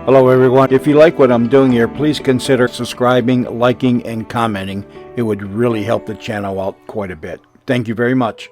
Hello everyone. If you like what I'm doing here, please consider subscribing, liking, and commenting. It would really help the channel out quite a bit. Thank you very much.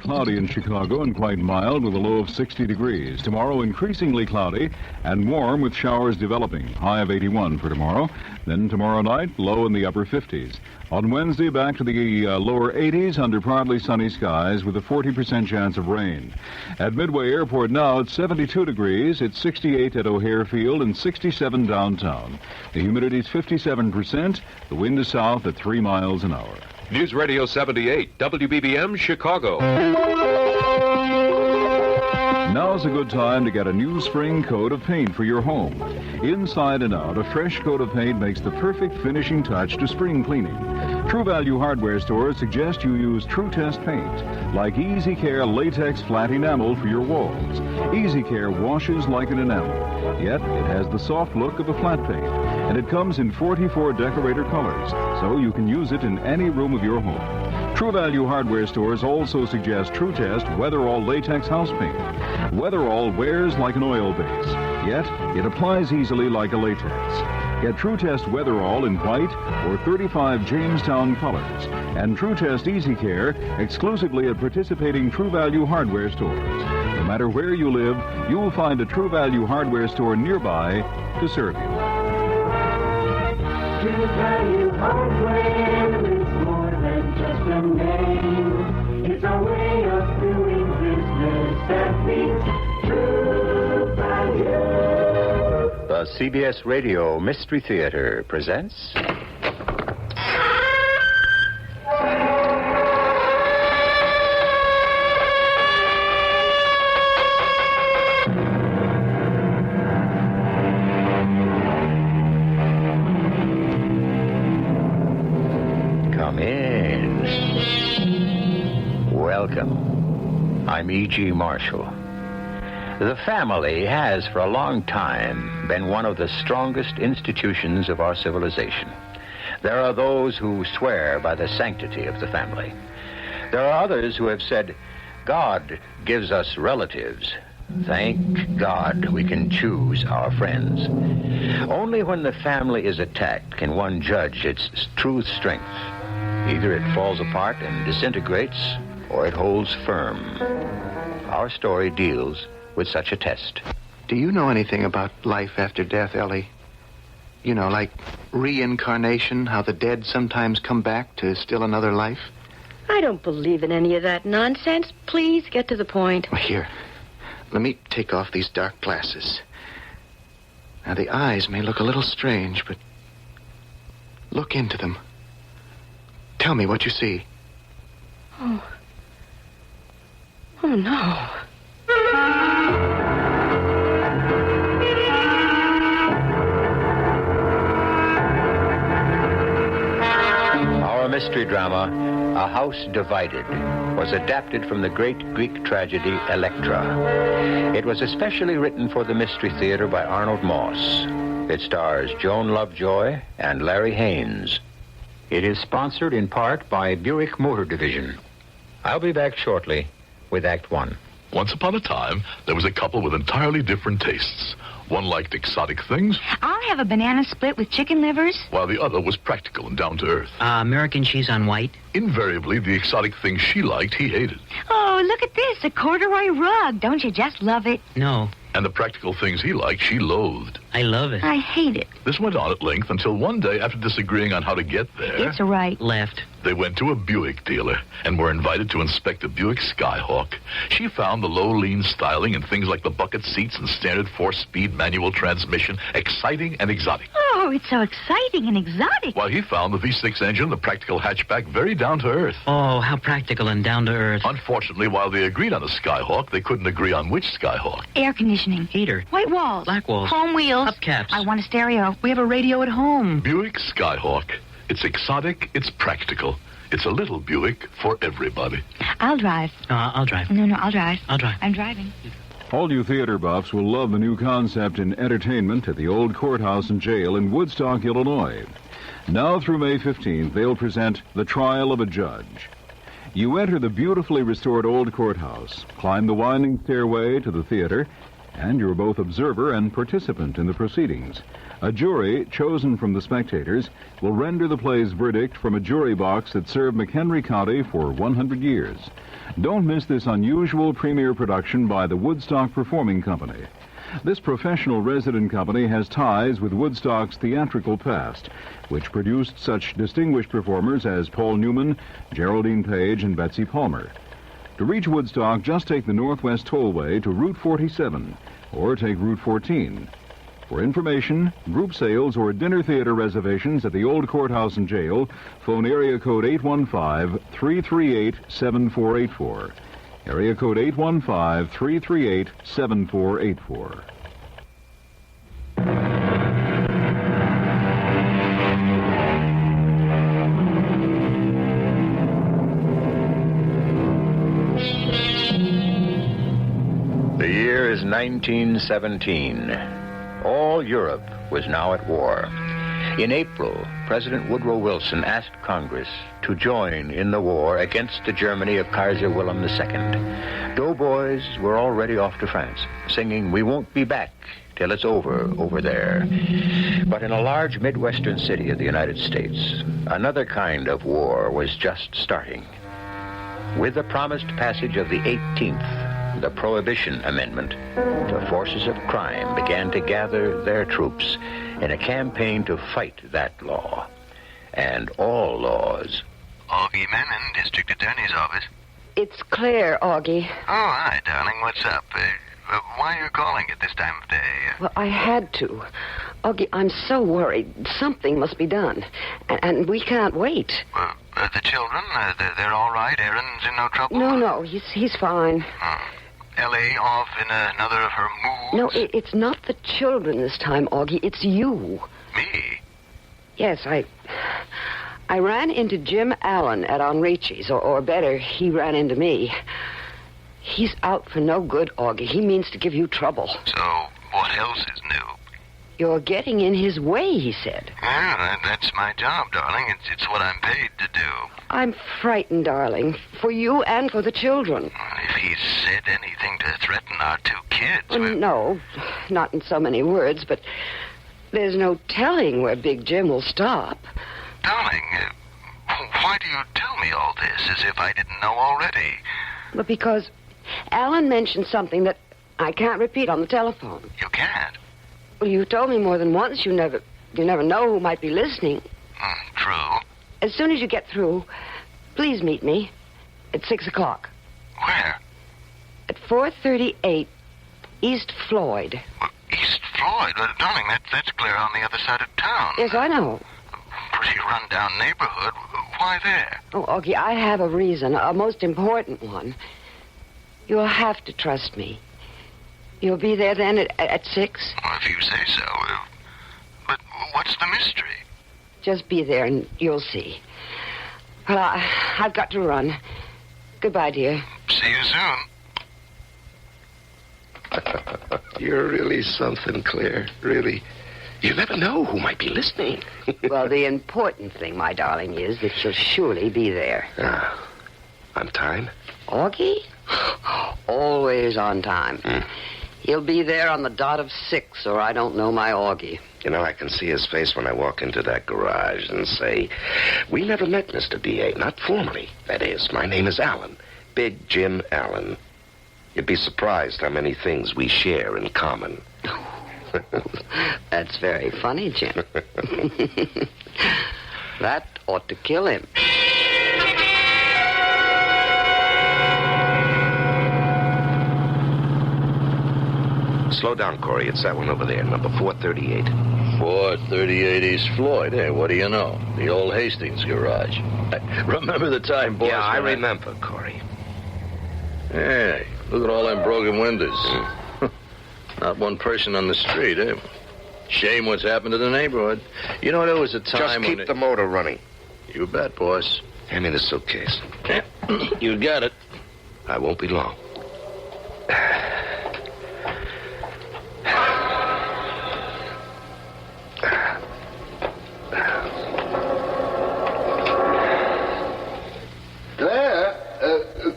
Cloudy in Chicago and quite mild with a low of 60 degrees. Tomorrow increasingly cloudy and warm with showers developing. High of 81 for tomorrow. Then tomorrow night, low in the upper 50s. On Wednesday, back to the lower 80s under partly sunny skies with a 40% chance of rain. At Midway Airport now, it's 72 degrees. It's 68 at O'Hare Field and 67 downtown. The humidity is 57%. The wind is south at 3 miles an hour. News Radio 78, WBBM, Chicago. Now's a good time to get a new spring coat of paint for your home. Inside and out, a fresh coat of paint makes the perfect finishing touch to spring cleaning. True Value hardware stores suggest you use True Test paint, like Easy Care latex flat enamel for your walls. Easy Care washes like an enamel, yet it has the soft look of a flat paint, and it comes in 44 decorator colors, so you can use it in any room of your home. True Value hardware stores also suggest True Test Weatherall latex house paint. Weatherall wears like an oil base, yet it applies easily like a latex. Get True Test Weatherall in white or 35 Jamestown colors, and True Test Easy Care exclusively at participating True Value hardware stores. No matter where you live, you will find a True Value hardware store nearby to serve you. True Value Hardware is more than just a name. It's a way of doing business that means True Value. The CBS Radio Mystery Theater presents... Come in. Welcome. I'm E.G. Marshall. The family has, for a long time, been one of the strongest institutions of our civilization. There are those who swear by the sanctity of the family. There are others who have said, God gives us relatives. Thank God we can choose our friends. Only when the family is attacked can one judge its true strength. Either it falls apart and disintegrates, or it holds firm. Our story deals with such a test. Do you know anything about life after death, Ellie? You know, like reincarnation, how the dead sometimes come back to still another life? I don't believe in any of that nonsense. Please get to the point. Well, here, let me take off these dark glasses. Now, the eyes may look a little strange, but look into them. Tell me what you see. Oh, no. Our mystery drama, A House Divided, was adapted from the great Greek tragedy Electra. It was especially written for the Mystery Theater by Arnold Moss. It stars Joan Lovejoy and Larry Haines. It is sponsored in part by Buick Motor Division. I'll be back shortly with Act One. Once upon a time, there was a couple with entirely different tastes. One liked exotic things, I'll have a banana split with chicken livers. while the other was practical and down to earth. American cheese on white. Invariably, the exotic things she liked, he hated. Oh, look at this, a corduroy rug. Don't you just love it? No, And the practical things he liked, she loathed. I love it. I hate it. This went on at length until one day, after disagreeing on how to get there, It's a right. Left. they went to a Buick dealer and were invited to inspect a Buick Skyhawk. She found the low, lean styling and things like the bucket seats and standard 4-speed manual transmission exciting and exotic. Oh, it's so exciting and exotic. While he found the V6 engine, the practical hatchback, very down to earth. Oh, how practical and down to earth. Unfortunately, while they agreed on the Skyhawk, they couldn't agree on which Skyhawk. Air conditioning. Heater. White walls. Black walls. Home wheels. Hubcaps. I want a stereo. We have a radio at home. Buick Skyhawk. It's exotic, it's practical. It's a little Buick for everybody. I'll drive. I'll drive. No, I'll drive. I'll drive. I'm driving. All you theater buffs will love the new concept in entertainment at the old courthouse and jail in Woodstock, Illinois. Now through May 15th, they'll present The Trial of a Judge. You enter the beautifully restored old courthouse, climb the winding stairway to the theater, and you're both observer and participant in the proceedings. A jury, chosen from the spectators, will render the play's verdict from a jury box that served McHenry County for 100 years. Don't miss this unusual premiere production by the Woodstock Performing Company. This professional resident company has ties with Woodstock's theatrical past, which produced such distinguished performers as Paul Newman, Geraldine Page, and Betsy Palmer. To reach Woodstock, just take the Northwest Tollway to Route 47, or take Route 14. For information, group sales, or dinner theater reservations at the Old Courthouse and Jail, phone area code 815-338-7484. Area code 815-338-7484. The year is 1917. All Europe was now at war. In April, President Woodrow Wilson asked Congress to join in the war against the Germany of Kaiser Wilhelm II. Doughboys were already off to France, singing, "We won't be back till it's over there." But in a large Midwestern city of the United States, another kind of war was just starting. With the promised passage of the 18th, the Prohibition Amendment, the forces of crime began to gather their troops in a campaign to fight that law and all laws. Augie Menon, District Attorney's Office. It's Claire, Augie. Oh, hi, darling. What's up? Why are you calling at this time of day? Well, I had to. Augie, I'm so worried. Something must be done. And we can't wait. The children, they're all right? Erin's in no trouble? No, he's fine. Ellie off in another of her moods? No, it's not the children this time, Augie. It's you. Me? Yes, I ran into Jim Allen at Enrichi's, or better, he ran into me. He's out for no good, Augie. He means to give you trouble. So, what else is new? You're getting in his way, he said. Yeah, that's my job, darling. It's what I'm paid to do. I'm frightened, darling, for you and for the children. If he's said anything to threaten our two kids... No, not in so many words, but there's no telling where Big Jim will stop. Darling, why do you tell me all this as if I didn't know already? But because Alan mentioned something that I can't repeat on the telephone. You can't? Well, you told me more than once. You never know who might be listening. True. As soon as you get through, please meet me at 6 o'clock. Where? At 438 East Floyd. East Floyd? Darling, that's clear on the other side of town. Yes, I know. Pretty run-down neighborhood. Why there? Oh, Augie, I have a reason, a most important one. You'll have to trust me. You'll be there then at 6? Well, if you say so. But what's the mystery? Just be there and you'll see. Well, I've got to run. Goodbye, dear. See you soon. You're really something, Claire. Really. You never know who might be listening. Well, the important thing, my darling, is that you'll surely be there. On time? Augie? Always on time. He'll be there on the dot of 6, or I don't know my Augie. You know, I can see his face when I walk into that garage and say, "We never met, Mr. D.A., not formally. That is, my name is Allen, Big Jim Allen." You'd be surprised how many things we share in common. That's very funny, Jim. That ought to kill him. Slow down, Corey. It's that one over there, number 438. 438 East Floyd. Hey, what do you know? The old Hastings garage. Remember the time, boys? Yeah, I remember, Corey. Hey, look at all them broken windows. Not one person on the street, eh? Shame what's happened to the neighborhood. You know, there was a time Just keep the motor running. You bet, boss. Hand me the suitcase. Yeah, you got it. I won't be long.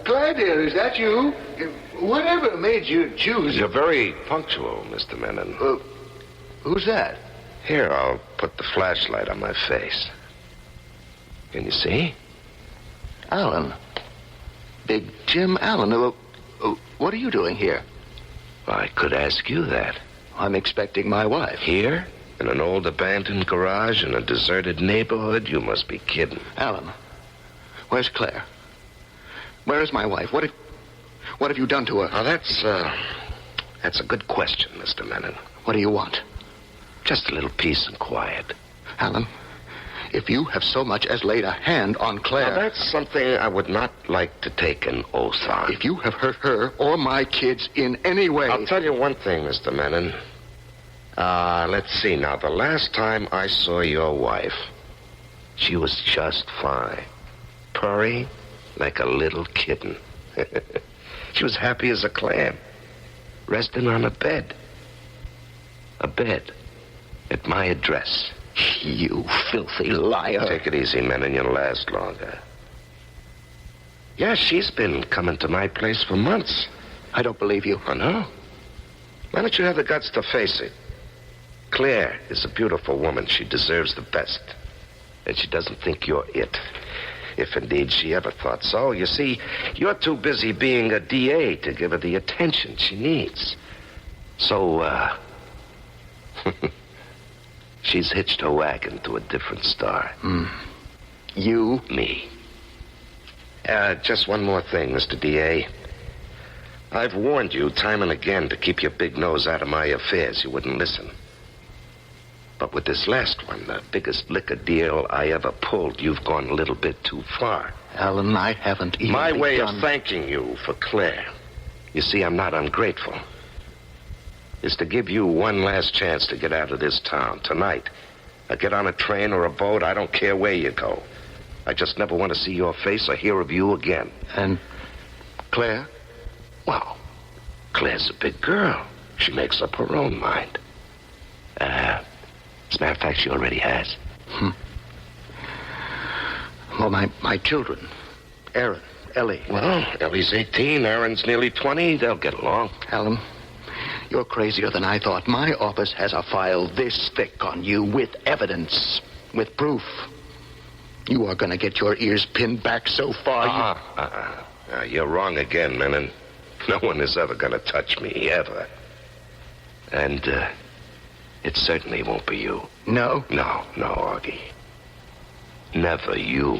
Claire, dear, is that you? Whatever made you choose... You're very punctual, Mr. Menon. Who's that? Here, I'll put the flashlight on my face. Can you see? Allen. Big Jim Allen. What are you doing here? I could ask you that. I'm expecting my wife. Here? In an old abandoned garage in a deserted neighborhood? You must be kidding. Allen, where's Claire? Where is my wife? What have you done to her? Now, that's a good question, Mr. Menon. What do you want? Just a little peace and quiet. Allen, if you have so much as laid a hand on Claire... Now, that's something I would not like to take an oath on. If you have hurt her or my kids in any way... I'll tell you one thing, Mr. Menon. Let's see now. The last time I saw your wife, she was just fine. Purring like a little kitten. She was happy as a clam. Resting on a bed. A bed at my address. You filthy liar. Take it easy, Menon. You'll last longer. Yeah, she's been coming to my place for months. I don't believe you. I know. Why don't you have the guts to face it? Claire is a beautiful woman. She deserves the best. And she doesn't think you're it. If indeed she ever thought so. You see, you're too busy being a DA to give her the attention she needs. So, she's hitched her wagon to a different star. You? Me. Just one more thing, Mr. DA. I've warned you time and again to keep your big nose out of my affairs. You wouldn't listen. But with this last one, the biggest liquor deal I ever pulled, you've gone a little bit too far. Allen, I haven't even My way begun. of thanking you for Claire, you see, I'm not ungrateful, is to give you one last chance to get out of this town tonight. Get on a train or a boat, I don't care where you go. I just never want to see your face or hear of you again. And Claire? Well, Claire's a big girl. She makes up her own mind. As a matter of fact, she already has. Well, my children. Aaron, Ellie. Well, Ellie's 18, Aaron's nearly 20. They'll get along. Allen, you're crazier than I thought. My office has a file this thick on you with evidence, with proof. You are going to get your ears pinned back so far. You're wrong again, Menon. No one is ever going to touch me, ever. And, it certainly won't be you. No? No, Augie. Never you.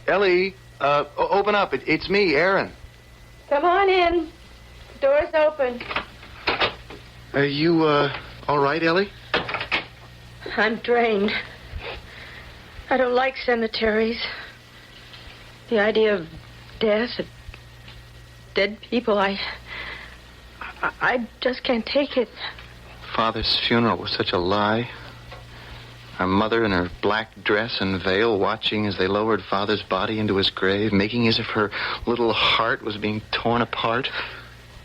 Ellie, open up. It's me, Aaron. Come on in. The door's open. Are you, all right, Ellie? I'm drained. I don't like cemeteries. The idea of death, of dead people, I just can't take it. Father's funeral was such a lie. Our mother in her black dress and veil watching as they lowered Father's body into his grave, making as if her little heart was being torn apart.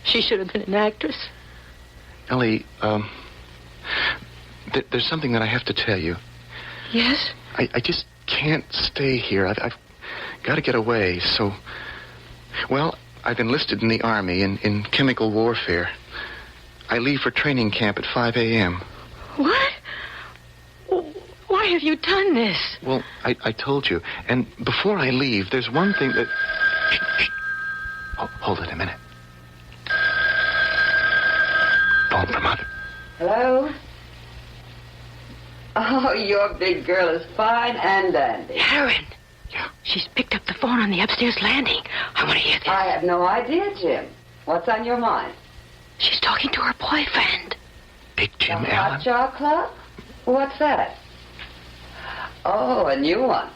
She should have been an actress. Ellie, there's something that I have to tell you. Yes? I just can't stay here. I've got to get away, so... Well, I've enlisted in the Army in chemical warfare. I leave for training camp at 5 a.m. What? Why have you done this? Well, I told you. And before I leave, there's one thing that... Shh. Oh, hold it a minute. Phone from Mother. Hello? Oh, your big girl is fine and dandy. Aaron. Yeah. She's picked up the phone on the upstairs landing. I want to hear this. I have no idea, Jim. What's on your mind? She's talking to her boyfriend. Big Jim The Allen. Hot Jar Club? What's that? Oh, a new one.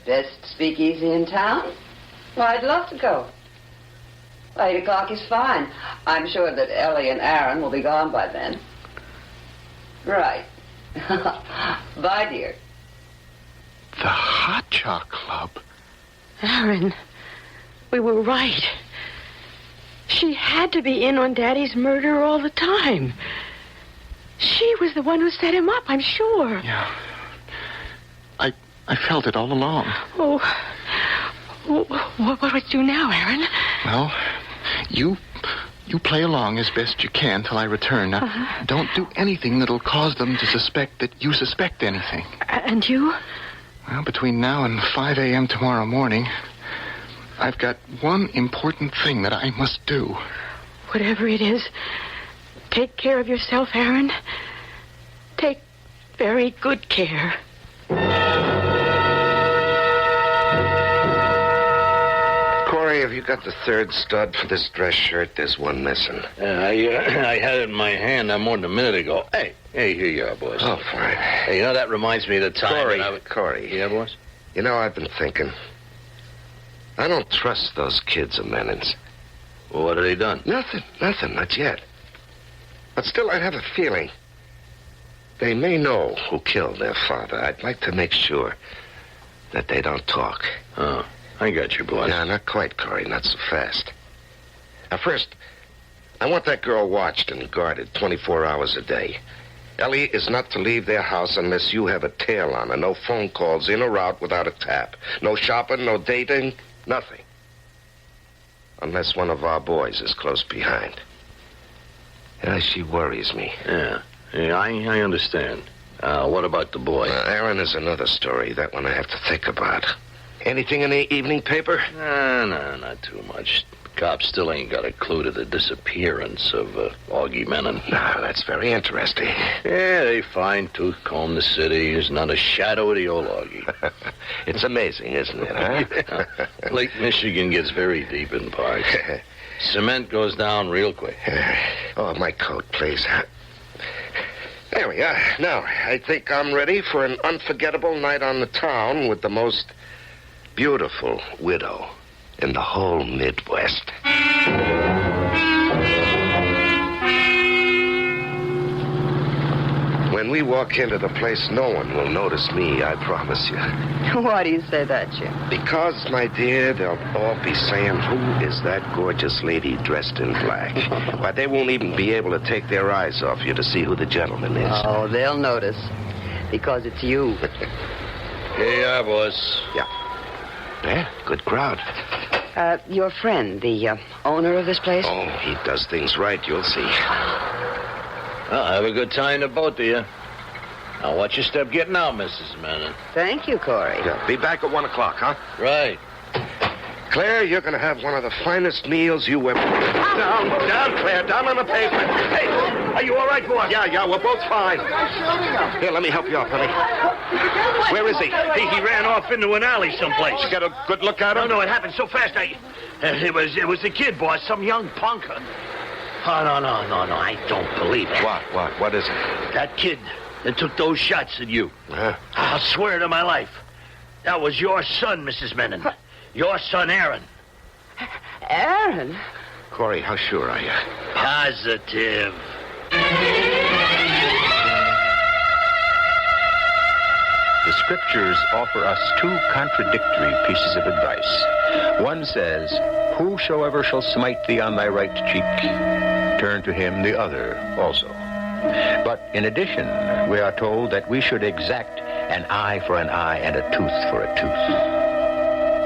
Best speakeasy in town? Well, I'd love to go. 8 o'clock is fine. I'm sure that Ellie and Aaron will be gone by then. Right. Bye, dear. The Hot Jar Club? Aaron, we were right. She had to be in on Daddy's murder all the time. She was the one who set him up, I'm sure. Yeah. I felt it all along. Oh, what would you do now, Aaron? Well, you play along as best you can till I return. Now, don't do anything that'll cause them to suspect that you suspect anything. And you? Well, between now and 5 a.m. tomorrow morning, I've got one important thing that I must do. Whatever it is, take care of yourself, Aaron. Take very good care. Corey, have you got the third stud for this dress shirt? There's one missing. I had it in my hand more than a minute ago. Hey, here you are, boys. Oh, fine. Hey, that reminds me of the time... Corey. Yeah, boys? I've been thinking. I don't trust those kids of Mennon's. Well, what have they done? Nothing, not yet. But still, I have a feeling. They may know who killed their father. I'd like to make sure that they don't talk. Oh, I got you, boys. No, not quite, Corey. Not so fast. Now, first, I want that girl watched and guarded 24 hours a day. Ellie is not to leave their house unless you have a tail on her. No phone calls in or out without a tap. No shopping, no dating, nothing. Unless one of our boys is close behind. Yeah, she worries me. Yeah, I understand. What about the boy? Aaron is another story. That one I have to think about. Anything in the evening paper? No, not too much. Cops still ain't got a clue to the disappearance of Augie Menon. No, that's very interesting. Yeah, they fine-tooth comb the city. There's not a shadow of the old Augie. It's amazing, isn't it, huh? Yeah. Lake Michigan gets very deep in parts. Cement goes down real quick. Oh, my coat, please. There we are. Now, I think I'm ready for an unforgettable night on the town with the most beautiful widow in the whole Midwest. When we walk into the place, no one will notice me, I promise you. Why do you say that, Jim? Because, my dear, they'll all be saying, who is that gorgeous lady dressed in black? Why, they won't even be able to take their eyes off you to see who the gentleman is. Oh, they'll notice. Because it's you. Here you are, boys. Yeah, good crowd. Your friend, the owner of this place? Oh, he does things right, you'll see. Well, have a good time to both of you. Now, watch your step getting out, Mrs. Menon. Thank you, Corey. Yeah, be back at 1 o'clock, huh? Right. Claire, you're going to have one of the finest meals you ever... Down, Claire, down on the pavement. Hey, are you all right, boy? Yeah, we're both fine. Here, let me help you up, honey. Where is he? He ran off into an alley someplace. You got a good look at him? No, it happened so fast. It was the kid, boss, some young punker. Oh, no, I don't believe it. What is it? That kid that took those shots at you. Huh? I'll swear to my life. That was your son, Mrs. Menon. Your son, Aaron. Aaron? Corey, how sure are you? Positive. The scriptures offer us two contradictory pieces of advice. One says, whosoever shall smite thee on thy right cheek, turn to him the other also. But in addition, we are told that we should exact an eye for an eye and a tooth for a tooth.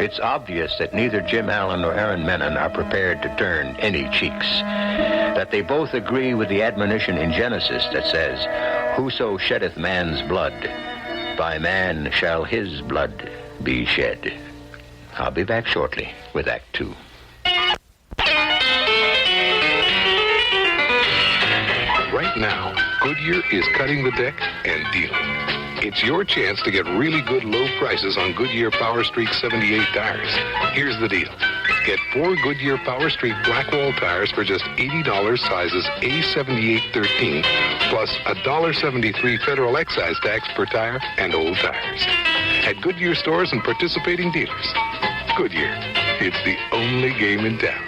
It's obvious that neither Jim Allen nor Aaron Menon are prepared to turn any cheeks. That they both agree with the admonition in Genesis that says, whoso sheddeth man's blood, by man shall his blood be shed. I'll be back shortly with Act 2. Right now, Goodyear is cutting the deck and dealing. It's your chance to get really good low prices on Goodyear Power Streak 78 tires. Here's the deal. Get 4 Goodyear Power Streak Blackwall tires for just $80 sizes A7813, plus $1.73 federal excise tax per tire and old tires. At Goodyear stores and participating dealers. Goodyear, it's the only game in town.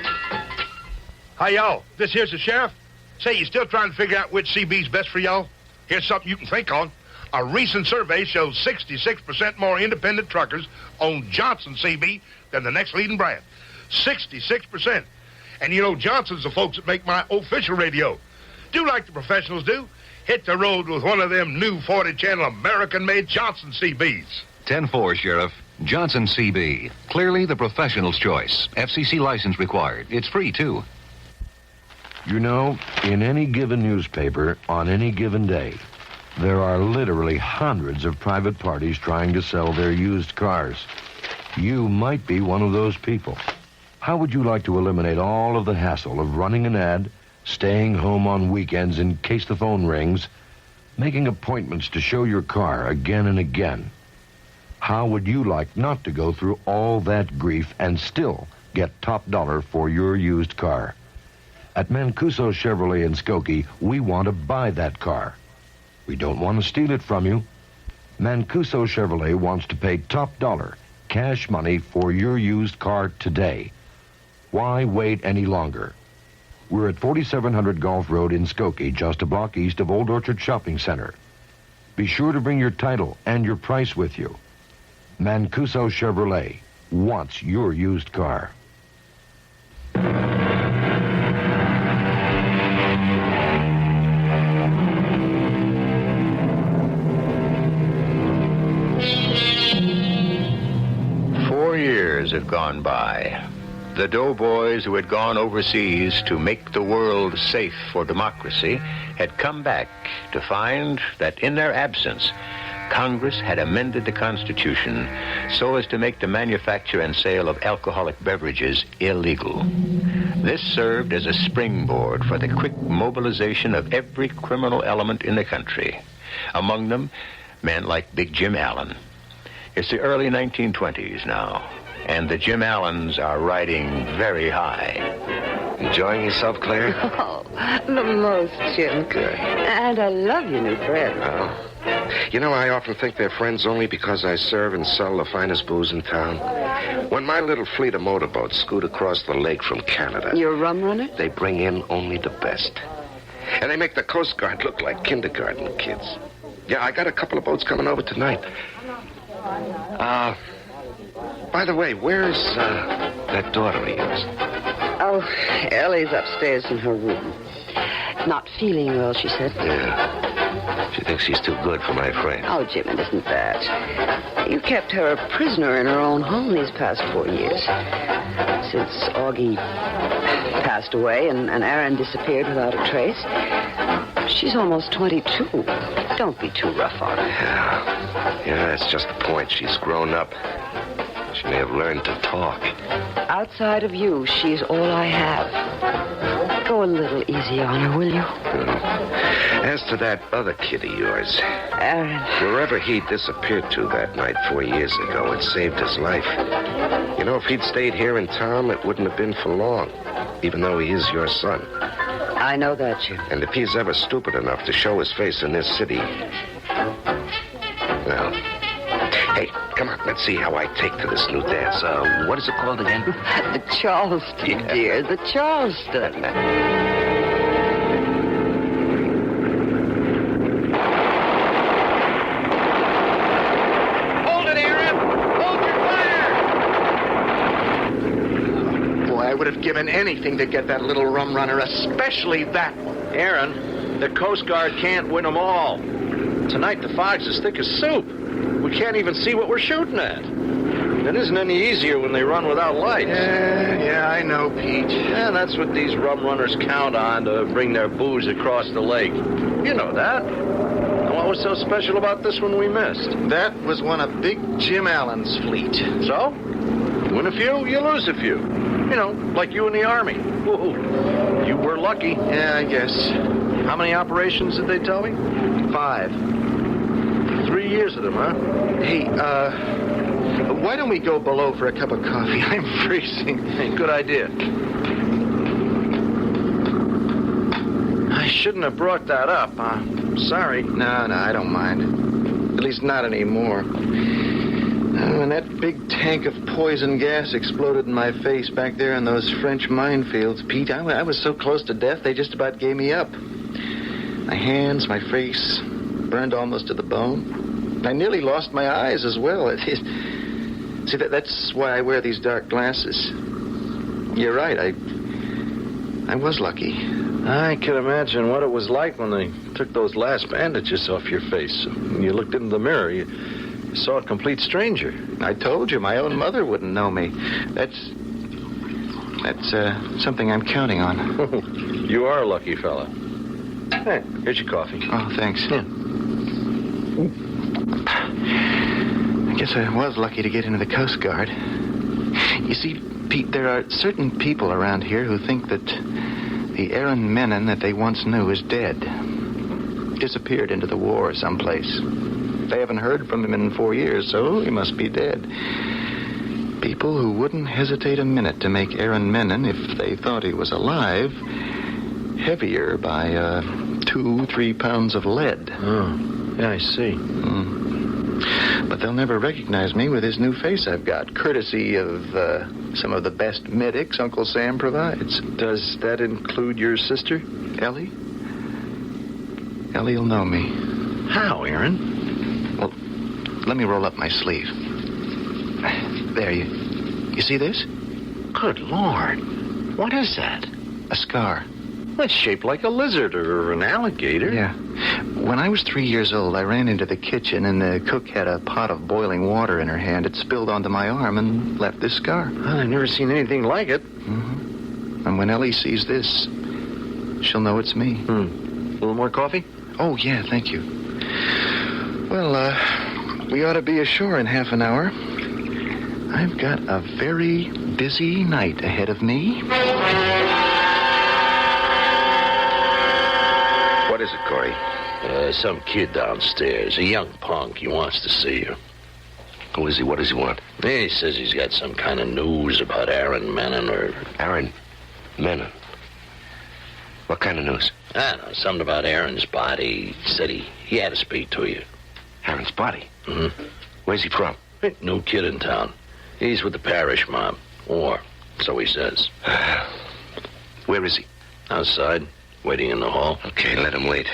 Hi, y'all. This here's the sheriff. Say, you still trying to figure out which CB's best for y'all? Here's something you can think on. A recent survey shows 66% more independent truckers own Johnson CB than the next leading brand. 66%. And you know Johnson's the folks that make my official radio. Do like the professionals do. Hit the road with one of them new 40-channel American-made Johnson CBs. 10-4, Sheriff. Johnson CB. Clearly the professional's choice. FCC license required. It's free, too. You know, in any given newspaper, on any given day, there are literally hundreds of private parties trying to sell their used cars. You might be one of those people. How would you like to eliminate all of the hassle of running an ad, staying home on weekends in case the phone rings, making appointments to show your car again and again? How would you like not to go through all that grief and still get top dollar for your used car? At Mancuso Chevrolet in Skokie, we want to buy that car. We don't want to steal it from you. Mancuso Chevrolet wants to pay top dollar, cash money for your used car today. Why wait any longer? We're at 4700 Gulf Road in Skokie, just a block east of Old Orchard Shopping Center. Be sure to bring your title and your price with you. Mancuso Chevrolet wants your used car. 4 years have gone by. The doughboys who had gone overseas to make the world safe for democracy had come back to find that in their absence, Congress had amended the Constitution so as to make the manufacture and sale of alcoholic beverages illegal. This served as a springboard for the quick mobilization of every criminal element in the country. Among them, men like Big Jim Allen. It's the early 1920s now, and the Jim Allens are riding very high. Enjoying yourself, Claire? Oh, the most, Jim. Good. And I love your new friend. Oh. You know, I often think they're friends only because I serve and sell the finest booze in town. When my little fleet of motorboats scoot across the lake from Canada... You're a rum runner? They bring in only the best. And they make the Coast Guard look like kindergarten kids. Yeah, I got a couple of boats coming over tonight. By the way, where's that daughter of yours? Oh, Ellie's upstairs in her room. Not feeling well, she said. Yeah. She thinks she's too good for my friend. Oh, Jim, it isn't that. You kept her a prisoner in her own home these past 4 years. Since Augie passed away and Aaron disappeared without a trace. She's almost 22. Don't be too rough on her. Yeah, that's just the point. She's grown up. She may have learned to talk. Outside of you, she's all I have. Go a little easy on her, will you? As to that other kid of yours... Aaron. Wherever he disappeared to that night 4 years ago, it saved his life. You know, if he'd stayed here in town, it wouldn't have been for long, even though he is your son. I know that, Jim. And if he's ever stupid enough to show his face in this city... Well... Hey, come on, let's see how I take to this new dance. What is it called again? The Charleston, dear. The Charleston. Hold it, Aaron! Hold your fire! Boy, I would have given anything to get that little rum runner, especially that one. Aaron, the Coast Guard can't win them all. Tonight the fog's as thick as soup. We can't even see what we're shooting at. It isn't any easier when they run without lights. Yeah, I know, Pete. And that's what these rum runners count on to bring their booze across the lake. You know that. And what was so special about this one we missed? That was one of Big Jim Allen's fleet. So? You win a few, you lose a few. You know, like you in the Army. Woo-hoo. You were lucky. Yeah, I guess. How many operations did they tell me? 5. 3 years of them, huh? Hey, why don't we go below for a cup of coffee? I'm freezing. Hey, good idea. I shouldn't have brought that up. Sorry. No, I don't mind. At least not anymore. When that big tank of poison gas exploded in my face back there in those French minefields, Pete, I was so close to death, they just about gave me up. My hands, my face, burned almost to the bone. I nearly lost my eyes as well. See, that's why I wear these dark glasses. You're right, I was lucky. I can imagine what it was like when they took those last bandages off your face. When you looked into the mirror, you saw a complete stranger. I told you, my own mother wouldn't know me. That's something I'm counting on. You are a lucky fella. Hey, here's your coffee. Oh, thanks. Yeah. I guess I was lucky to get into the Coast Guard. You see, Pete, there are certain people around here who think that the Aaron Menon that they once knew is dead. Disappeared into the war someplace. They haven't heard from him in 4 years, so he must be dead. People who wouldn't hesitate a minute to make Aaron Menon, if they thought he was alive, heavier by 2-3 pounds of lead. Oh, yeah, I see. But they'll never recognize me with this new face I've got, courtesy of some of the best medics Uncle Sam provides. Does that include your sister? Ellie? Ellie'll know me. How, Aaron? Well, let me roll up my sleeve. There, you see this? Good Lord. What is that? A scar. That's shaped like a lizard or an alligator. Yeah. When I was 3 years old, I ran into the kitchen, and the cook had a pot of boiling water in her hand. It spilled onto my arm and left this scar. Well, I've never seen anything like it. Mm-hmm. And when Ellie sees this, she'll know it's me. A little more coffee? Oh, yeah, thank you. Well, we ought to be ashore in half an hour. I've got a very busy night ahead of me. What is it, Corey? Some kid downstairs, a young punk. He wants to see you. Who is he? What does he want? He says he's got some kind of news about Aaron Menon or... Aaron Menon? What kind of news? I don't know, something about Aaron's body. He said he had to speak to you. Aaron's body? Mm-hmm. Where's he from? New kid in town. He's with the parish mob. Or, so he says. Where is he? Outside, waiting in the hall. Okay, let him wait.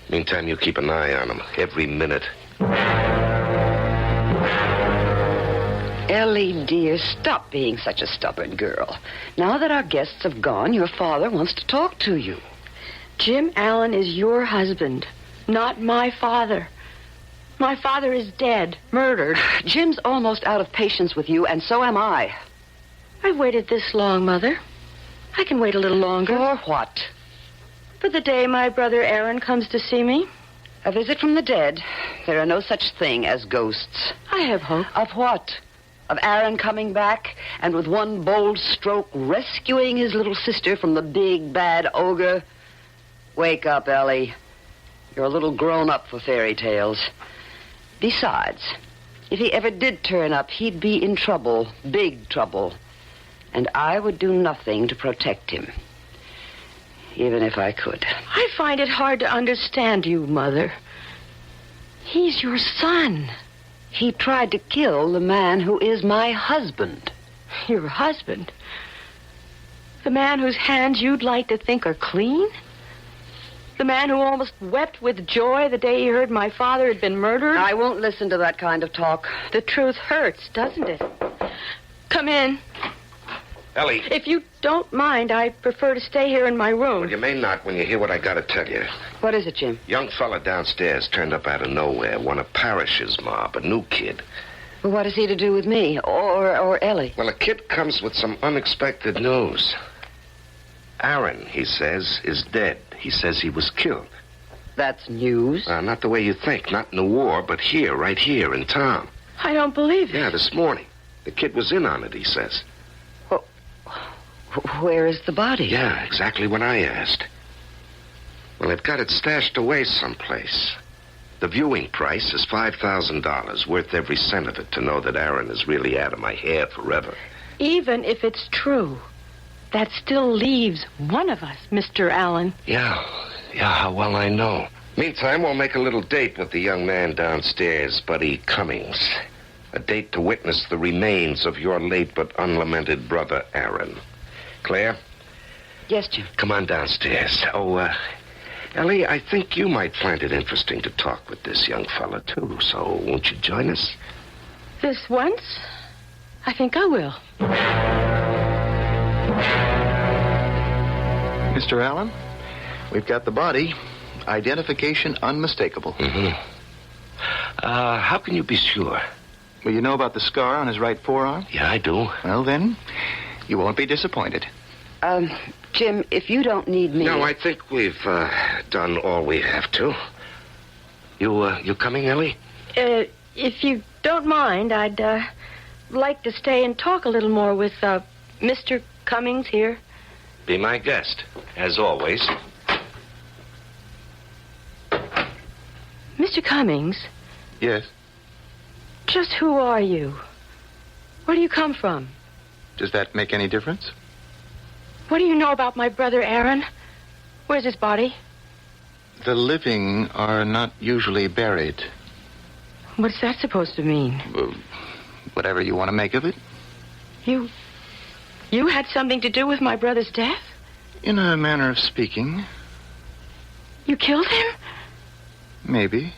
Meantime, you keep an eye on him every minute. Ellie, dear, stop being such a stubborn girl. Now that our guests have gone, your father wants to talk to you. Jim Allen is your husband, not my father. My father is dead, murdered. Jim's almost out of patience with you, and so am I. I've waited this long, Mother. I can wait a little longer. For what? For the day my brother Aaron comes to see me. A visit from the dead. There are no such thing as ghosts. I have hope. Of what? Of Aaron coming back and with one bold stroke rescuing his little sister from the big, bad ogre? Wake up, Ellie. You're a little grown up for fairy tales. Besides, if he ever did turn up, he'd be in trouble, big trouble. And I would do nothing to protect him. Even if I could. I find it hard to understand you, Mother. He's your son. He tried to kill the man who is my husband. Your husband? The man whose hands you'd like to think are clean? The man who almost wept with joy the day he heard my father had been murdered? I won't listen to that kind of talk. The truth hurts, doesn't it? Come in. Ellie. If you don't mind, I prefer to stay here in my room. Well, you may not when you hear what I gotta tell you. What is it, Jim? Young fella downstairs turned up out of nowhere. One of Parrish's mob, a new kid. Well, what is he to do with me or Ellie? Well, a kid comes with some unexpected news. Aaron, he says, is dead. He says he was killed. That's news? Not the way you think. Not in the war, but here, right here in town. I don't believe it. Yeah, this morning. The kid was in on it, he says. Well, where is the body? Yeah, exactly what I asked. Well, they've got it stashed away someplace. The viewing price is $5,000, worth every cent of it to know that Aaron is really out of my hair forever. Even if it's true, that still leaves one of us, Mr. Allen. Yeah, how well I know. Meantime, we'll make a little date with the young man downstairs, Buddy Cummings. A date to witness the remains of your late but unlamented brother, Aaron. Claire? Yes, Jim. Come on downstairs. Oh, Ellie, I think you might find it interesting to talk with this young fella, too. So won't you join us? This once? I think I will. Mr. Allen, we've got the body. Identification unmistakable. How can you be sure? Well, you know about the scar on his right forearm? Yeah, I do. Well, then, you won't be disappointed. Jim, if you don't need me... No, I think we've done all we have to. You coming, Ellie? If you don't mind, I'd like to stay and talk a little more with Mr. Cummings here. Be my guest, as always. Mr. Cummings? Yes? Just who are you? Where do you come from? Does that make any difference? What do you know about my brother Aaron? Where's his body? The living are not usually buried. What's that supposed to mean? Whatever you want to make of it. You had something to do with my brother's death? In a manner of speaking. You killed him? Maybe.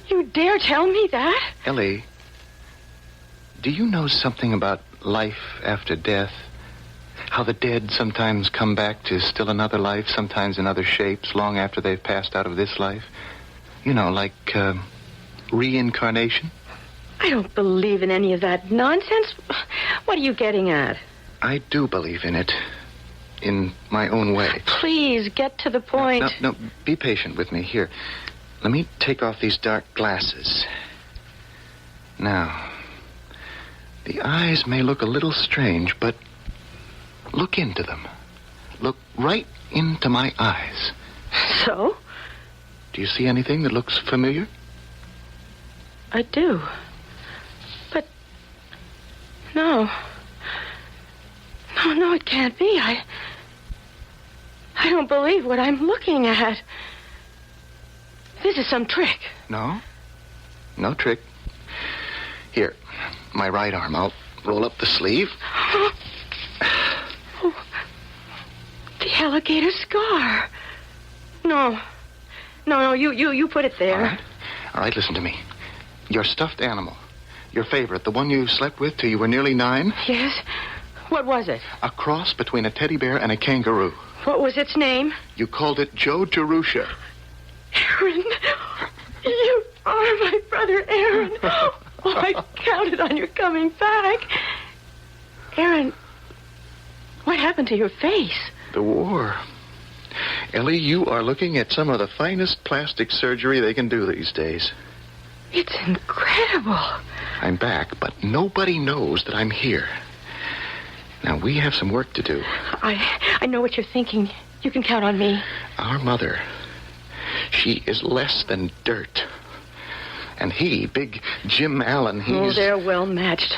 You dare tell me that? Ellie, do you know something about life after death? How the dead sometimes come back to still another life, sometimes in other shapes, long after they've passed out of this life? You know, like reincarnation? I don't believe in any of that nonsense. What are you getting at? I do believe in it. In my own way. Please, get to the point. No, be patient with me. Here, let me take off these dark glasses. Now, the eyes may look a little strange, but look into them. Look right into my eyes. So? Do you see anything that looks familiar? I do. But... No, it can't be. I don't believe what I'm looking at. This is some trick. No trick. Here, my right arm. I'll roll up the sleeve. The alligator scar. No, you put it there. All right, listen to me. Your stuffed animal. Your favorite, the one you slept with till you were nearly 9? Yes? What was it? A cross between a teddy bear and a kangaroo. What was its name? You called it Joe Jerusha. Aaron, you are my brother Aaron. Oh, I counted on your coming back. Aaron, what happened to your face? The war. Ellie, you are looking at some of the finest plastic surgery they can do these days. It's incredible. I'm back, but nobody knows that I'm here. Now, we have some work to do. I know what you're thinking. You can count on me. Our mother, she is less than dirt. And he, big Jim Allen, he's... Oh, they're well matched.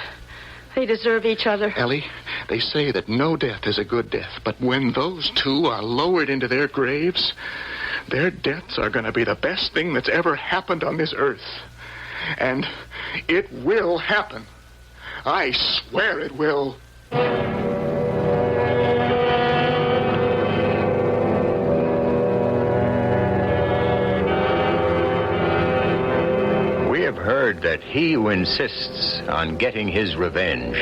They deserve each other. Ellie, they say that no death is a good death, but when those two are lowered into their graves, their deaths are going to be the best thing that's ever happened on this earth. And it will happen. I swear it will. We have heard that he who insists on getting his revenge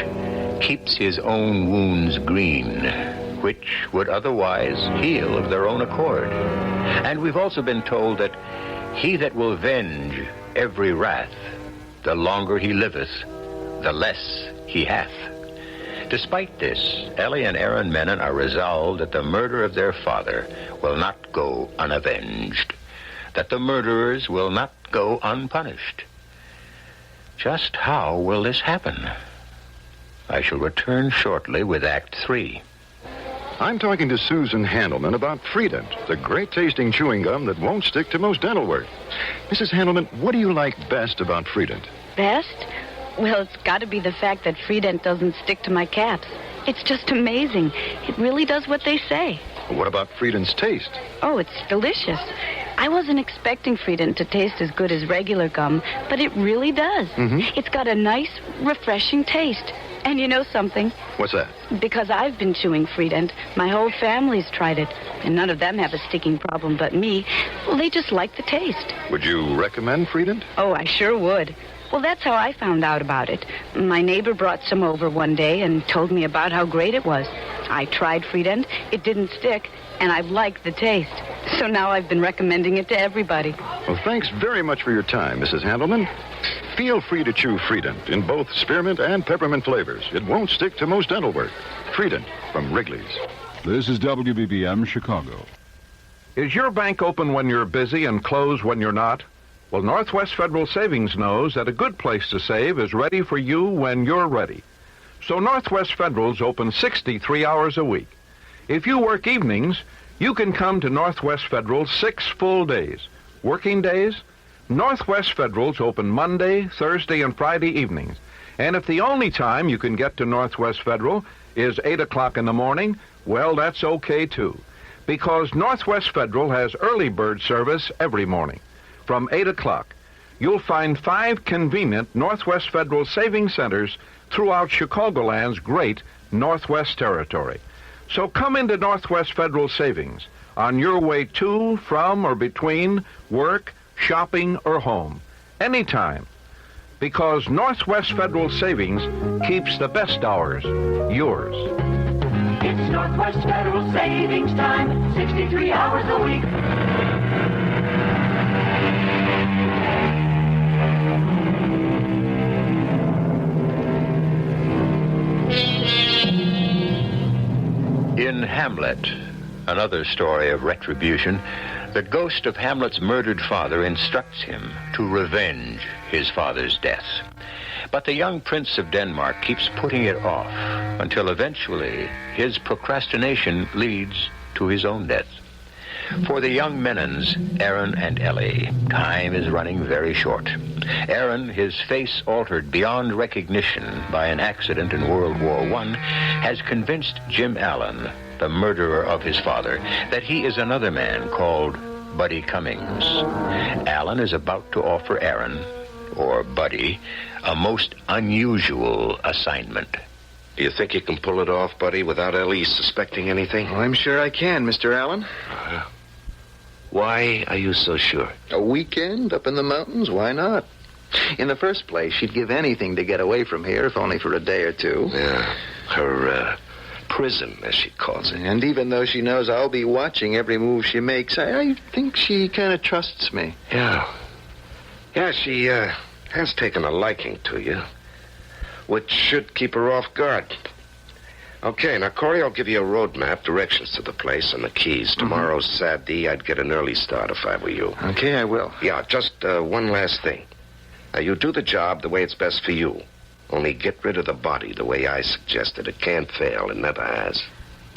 keeps his own wounds green, which would otherwise heal of their own accord. And we've also been told that he that will venge every wrath, the longer he liveth, the less he hath. Despite this, Ellie and Aaron Menon are resolved that the murder of their father will not go unavenged, that the murderers will not go unpunished. Just how will this happen? I shall return shortly with Act 3. I'm talking to Susan Handelman about Freedent, the great-tasting chewing gum that won't stick to most dental work. Mrs. Handelman, what do you like best about Freedent? Best? Well, it's got to be the fact that Freedent doesn't stick to my caps. It's just amazing. It really does what they say. What about Freedent's taste? Oh, it's delicious. I wasn't expecting Freedent to taste as good as regular gum, but it really does. Mm-hmm. It's got a nice, refreshing taste. And you know something? What's that? Because I've been chewing Freedent, my whole family's tried it, and none of them have a sticking problem but me. Well, they just like the taste. Would you recommend Freedent? Oh, I sure would. Well, that's how I found out about it. My neighbor brought some over one day and told me about how great it was. I tried Friedent. It didn't stick, and I've liked the taste. So now I've been recommending it to everybody. Well, thanks very much for your time, Mrs. Handelman. Feel free to chew Friedent in both spearmint and peppermint flavors. It won't stick to most dental work. Friedent from Wrigley's. This is WBBM Chicago. Is your bank open when you're busy and closed when you're not? Well, Northwest Federal Savings knows that a good place to save is ready for you when you're ready. So Northwest Federal's open 63 hours a week. If you work evenings, you can come to Northwest Federal 6 full days. Working days, Northwest Federal's open Monday, Thursday, and Friday evenings. And if the only time you can get to Northwest Federal is 8 o'clock in the morning, well, that's okay too. Because Northwest Federal has early bird service every morning. From 8 o'clock, you'll find 5 convenient Northwest Federal savings centers throughout Chicagoland's great Northwest Territory. So come into Northwest Federal Savings on your way to, from, or between work, shopping, or home. Anytime. Because Northwest Federal Savings keeps the best hours yours. It's Northwest Federal Savings Time, 63 hours a week. In Hamlet, another story of retribution, the ghost of Hamlet's murdered father instructs him to revenge his father's death. But the young prince of Denmark keeps putting it off until eventually his procrastination leads to his own death. For the young Menons, Aaron and Ellie, time is running very short. Aaron, his face altered beyond recognition by an accident in World War I, has convinced Jim Allen, the murderer of his father, that he is another man called Buddy Cummings. Allen is about to offer Aaron, or Buddy, a most unusual assignment. Do you think you can pull it off, Buddy, without Ellie suspecting anything? Oh, I'm sure I can, Mr. Allen. Why are you so sure? A weekend up in the mountains? Why not? In the first place, she'd give anything to get away from here, if only for a day or two. Yeah, her prison, as she calls it. And even though she knows I'll be watching every move she makes, I think she kind of trusts me. Yeah. Yeah, she has taken a liking to you, which should keep her off guard. Okay, now, Corey, I'll give you a road map, directions to the place, and the keys. Tomorrow's Saturday. I'd get an early start if I were you. Okay, I will. Yeah, just one last thing. Now, you do the job the way it's best for you. Only get rid of the body the way I suggested. It can't fail. It never has.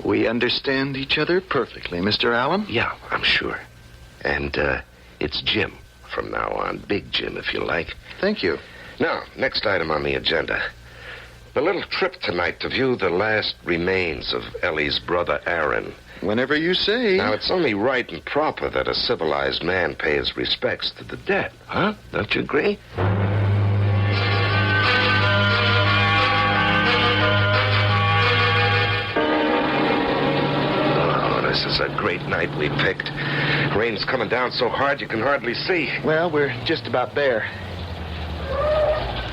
We understand each other perfectly, Mr. Allen? Yeah, I'm sure. And it's Jim from now on. Big Jim, if you like. Thank you. Now, next item on the agenda. The little trip tonight to view the last remains of Ellie's brother, Aaron. Whenever you say. Now, it's only right and proper that a civilized man pay his respects to the dead. Huh? Don't you agree? Oh, this is a great night we picked. Rain's coming down so hard you can hardly see. Well, we're just about there.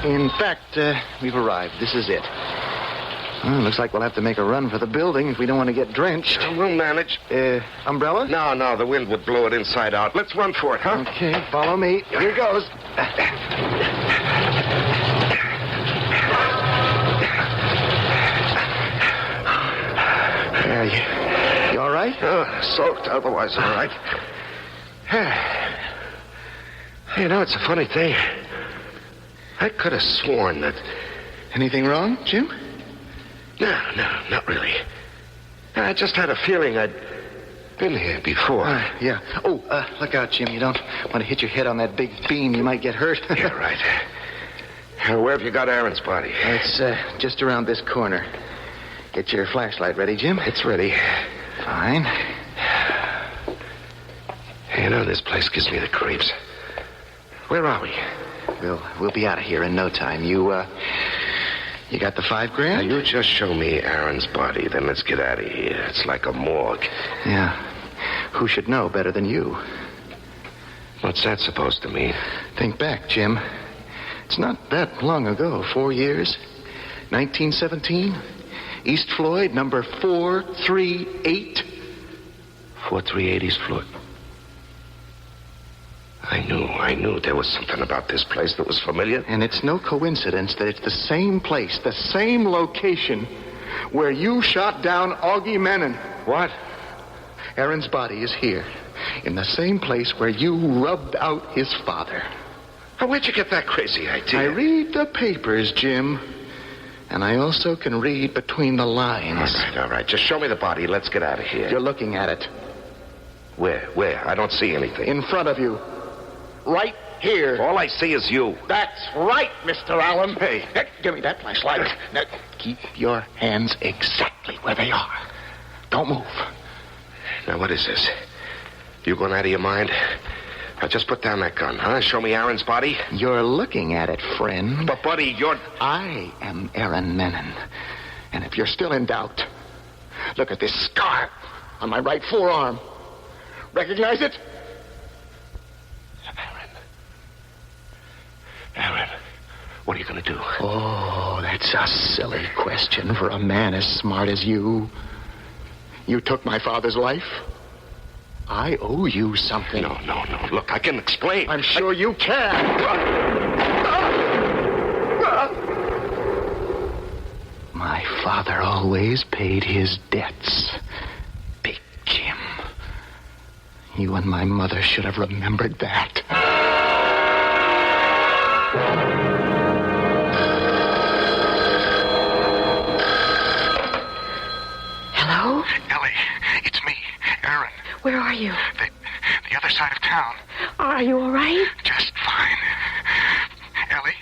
In fact, we've arrived. This is it. Well, looks like we'll have to make a run for the building if we don't want to get drenched. We'll manage. Umbrella? No, the wind would blow it inside out. Let's run for it, huh? Okay, follow me. Here goes. You all right? Soaked, otherwise all right. You know, it's a funny thing. I could have sworn that... Anything wrong, Jim? No, not really. I just had a feeling I'd been here before. Yeah. Oh, look out, Jim. You don't want to hit your head on that big beam. You might get hurt. Yeah, right. Where have you got Aaron's body? It's just around this corner. Get your flashlight ready, Jim. It's ready. Fine. You know, this place gives me the creeps. Where are we? We'll be out of here in no time. You got the $5,000? Now, you just show me Aaron's body, then let's get out of here. It's like a morgue. Yeah. Who should know better than you? What's that supposed to mean? Think back, Jim. It's not that long ago, 4 years. 1917. East Floyd, number 438. 438 East Floyd. I knew there was something about this place that was familiar. And it's no coincidence that it's the same place, the same location where you shot down Augie Menon. What? Aaron's body is here, in the same place where you rubbed out his father. Now, where'd you get that crazy idea? I read the papers, Jim. And I also can read between the lines. All right. Just show me the body. Let's get out of here. You're looking at it. Where? I don't see anything. In front of you. Right here. All I see is you. That's right, Mr. Allen. Hey, give me that flashlight. Now, keep your hands exactly where they are. Don't move. Now, what is this? You going out of your mind? Now, just put down that gun, huh? Show me Aaron's body. You're looking at it, friend. But, buddy, I am Aaron Menon. And if you're still in doubt, look at this scar on my right forearm. Recognize it? Aaron, what are you going to do? Oh, that's a silly question for a man as smart as you. You took my father's life. I owe you something. No. Look, I can explain. I'm sure you can. My father always paid his debts. Big Jim. You and my mother should have remembered that. Hello? Ellie, it's me, Aaron. Where are you? The other side of town. Are you all right? Just fine. Ellie,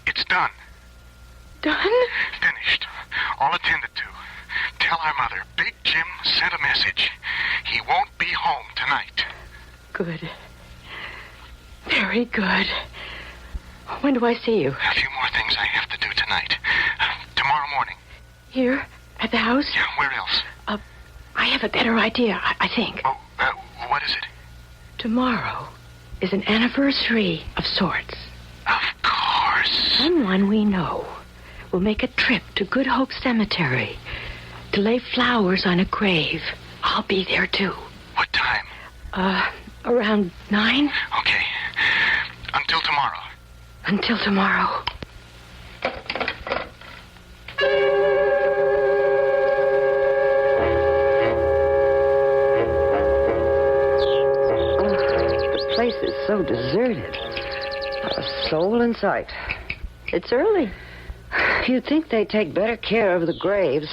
it's done. Done? Finished. All attended to. Tell our mother, Big Jim sent a message. He won't be home tonight. Good. Very good. When do I see you? A few more things I have to do tonight. Tomorrow morning. Here? At the house? Yeah, where else? I have a better idea, I think. Oh, what is it? Tomorrow is an anniversary of sorts. Of course. Someone we know will make a trip to Good Hope Cemetery to lay flowers on a grave. I'll be there, too. What time? Around 9. Okay. Until tomorrow. Until tomorrow. The place is so deserted. Not a soul in sight. It's early. You'd think they'd take better care of the graves.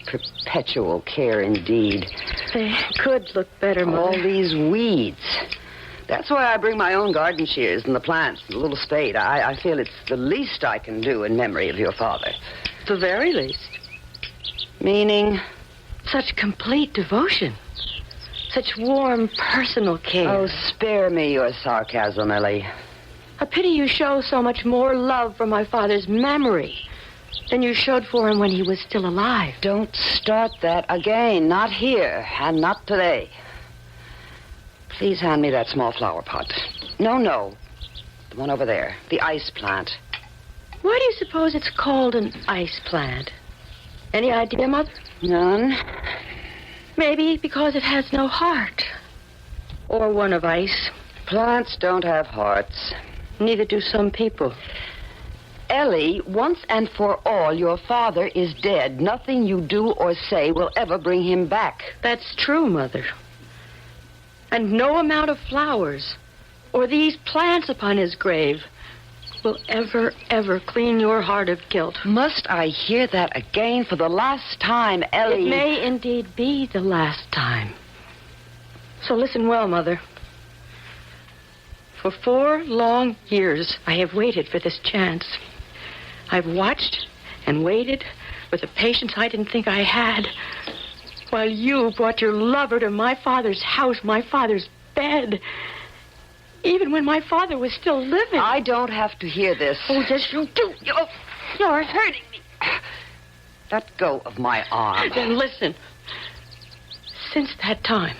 Perpetual care, indeed. They could look better, Mother. All these weeds. That's why I bring my own garden shears and the plants and the little spade. I feel it's the least I can do in memory of your father. The very least. Meaning? Such complete devotion. Such warm, personal care. Oh, spare me your sarcasm, Ellie. A pity you show so much more love for my father's memory than you showed for him when he was still alive. Don't start that again. Not here, and not today. Please hand me that small flower pot. No. The one over there. The ice plant. Why do you suppose it's called an ice plant? Any idea, Mother? None. Maybe because it has no heart. Or one of ice. Plants don't have hearts. Neither do some people. Ellie, once and for all, your father is dead. Nothing you do or say will ever bring him back. That's true, Mother. And no amount of flowers or these plants upon his grave will ever clean your heart of guilt. Must I hear that again for the last time, Ellie? It may indeed be the last time. So listen well, Mother. For 4 long years, I have waited for this chance. I've watched and waited with a patience I didn't think I had, while you brought your lover to my father's house, my father's bed, even when my father was still living. I don't have to hear this. Oh, yes, you do. You're hurting me. Let go of my arm. Then listen. Since that time,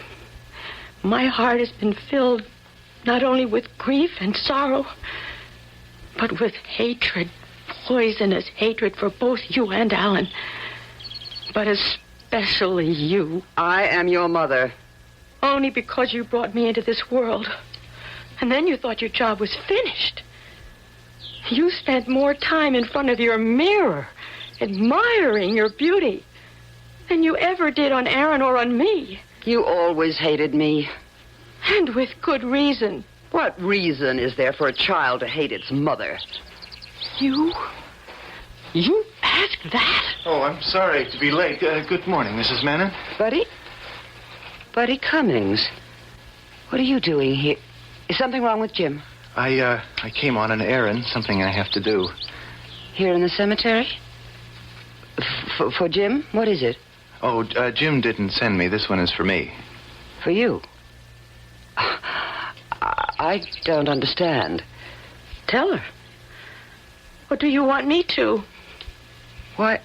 my heart has been filled not only with grief and sorrow, but with hatred, poisonous hatred for both you and Alan. But especially you. I am your mother. Only because you brought me into this world. And then you thought your job was finished. You spent more time in front of your mirror, admiring your beauty, than you ever did on Aaron or on me. You always hated me. And with good reason. What reason is there for a child to hate its mother? You asked that? Oh, I'm sorry to be late. Good morning, Mrs. Mannon. Buddy Cummings. What are you doing here? Is something wrong with Jim? I came on an errand, something I have to do. Here in the cemetery? For Jim? What is it? Oh, Jim didn't send me. This one is for me. For you? I don't understand. Tell her. What do you want me to? Why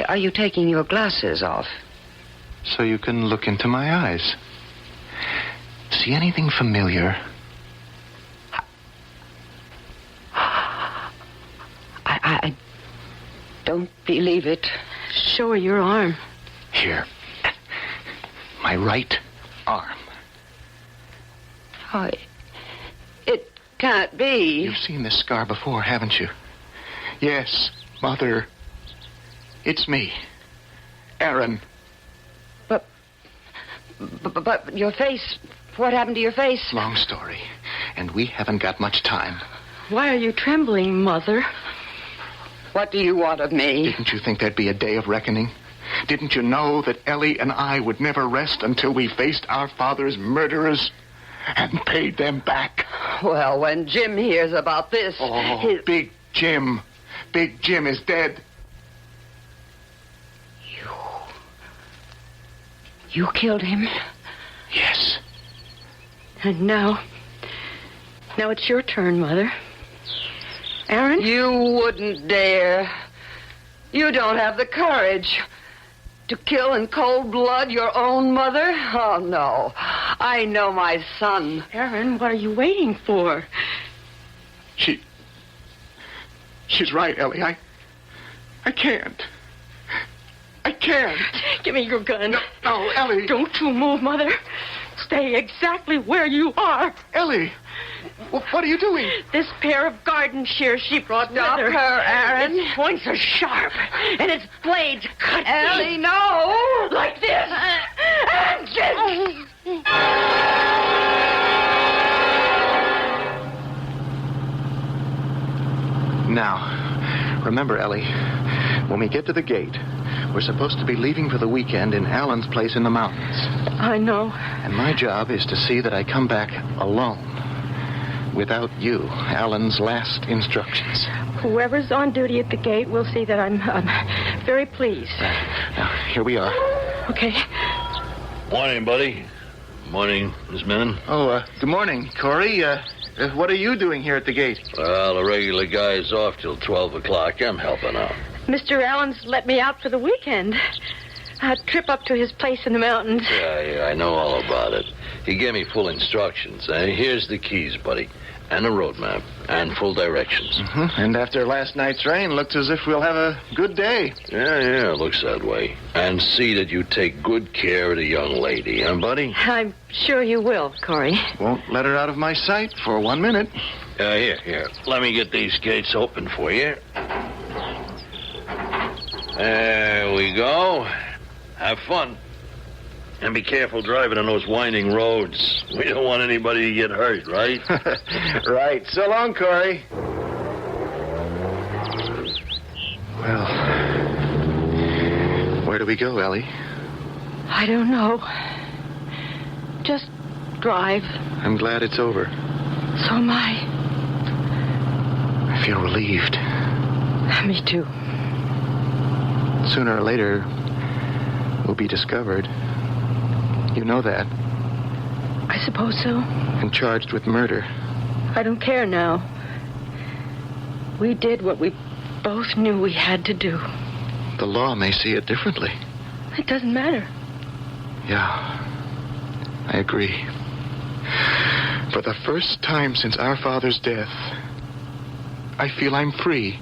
are you taking your glasses off? So you can look into my eyes. See anything familiar? I don't believe it. Show her your arm. Here. My right arm. Oh, it can't be. You've seen this scar before, haven't you? Yes, Mother. It's me. Aaron. But your face... What happened to your face? Long story. And we haven't got much time. Why are you trembling, Mother? What do you want of me? Didn't you think there'd be a day of reckoning? Didn't you know that Ellie and I would never rest until we faced our father's murderers and paid them back? Well, when Jim hears about this... Oh, Big Jim. Big Jim is dead. You killed him? Yes. And now it's your turn, Mother. Aaron? You wouldn't dare. You don't have the courage to kill in cold blood your own mother. Oh, no. I know my son. Aaron, what are you waiting for? She's right, Ellie. I can't. I can't. Give me your gun. No, Ellie. Don't you move, Mother. Stay exactly where you are. Ellie, what are you doing? This pair of garden shears she brought Stop with her. her, Aaron. Its points are sharp, and its blades cut Ellie, deep. no. Like this. And just... Now, remember, Ellie, when we get to the gate, we're supposed to be leaving for the weekend in Alan's place in the mountains. I know. And my job is to see that I come back alone. Without you, Alan's last instructions. Whoever's on duty at the gate will see that I'm very pleased. Now, here we are. Okay. Morning, buddy. Morning, Miss Mannon. Oh, good morning, Corey. What are you doing here at the gate? Well, the regular guy's off till 12 o'clock. I'm helping out. Mr. Allen's let me out for the weekend. A trip up to his place in the mountains. Yeah, I know all about it. He gave me full instructions. Here's the keys, buddy. And a road map. And full directions. Mm-hmm. And after last night's rain, looks as if we'll have a good day. Yeah, looks that way. And see that you take good care of the young lady, huh, buddy? I'm sure you will, Corey. Won't let her out of my sight for 1 minute. Here. Let me get these gates open for you. There we go. Have fun. And be careful driving on those winding roads. We don't want anybody to get hurt, right? Right. So long, Corey. Well, where do we go, Ellie? I don't know. Just drive. I'm glad it's over. So am I. I feel relieved. Me too. Sooner or later, we'll be discovered. You know that. I suppose so. And charged with murder. I don't care now. We did what we both knew we had to do. The law may see it differently. It doesn't matter. Yeah, I agree. For the first time since our father's death, I feel I'm free.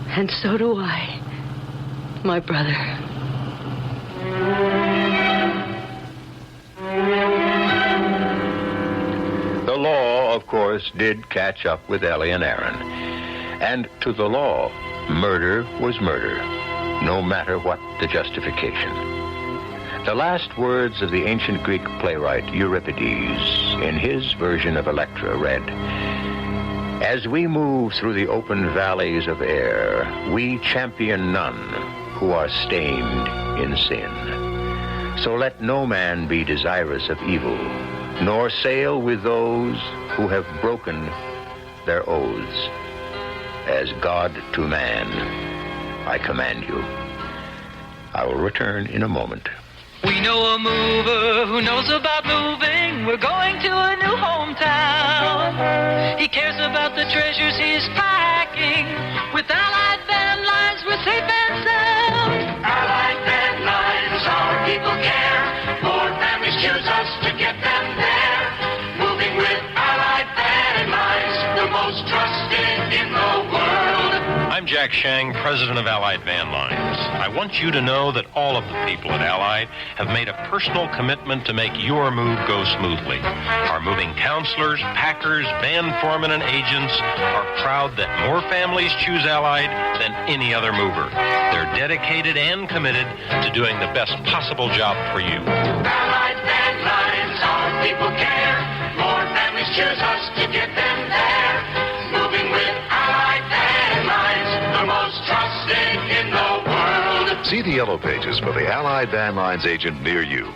And so do I, my brother. The law, of course, did catch up with Ellie and Aaron. And to the law, murder was murder, no matter what the justification. The last words of the ancient Greek playwright Euripides, in his version of Electra, read, "As we move through the open valleys of air, we champion none who are stained in sin. So let no man be desirous of evil, nor sail with those who have broken their oaths. As God to man, I command you." I will return in a moment. We know a mover who knows about moving. We're going to a new hometown. He cares about the treasures he's packing. With Allied Van Lines, we're safe and sound. Allied Van Lines, our people care. More families choose us to get them there. Moving with Allied Van Lines, the most trusted in the world. I'm Jack Shang, president of Allied Van Lines. I want you to know that all of the people at Allied have made a personal commitment to make your move go smoothly. Our moving counselors, packers, van foremen, and agents are proud that more families choose Allied than any other mover. They're dedicated and committed to doing the best possible job for you. Allied Van Lines, our people care. More families choose us to get them there. Moving with Allied Van Lines, the most trusted in the world. See the yellow pages for the Allied Van Lines agent near you.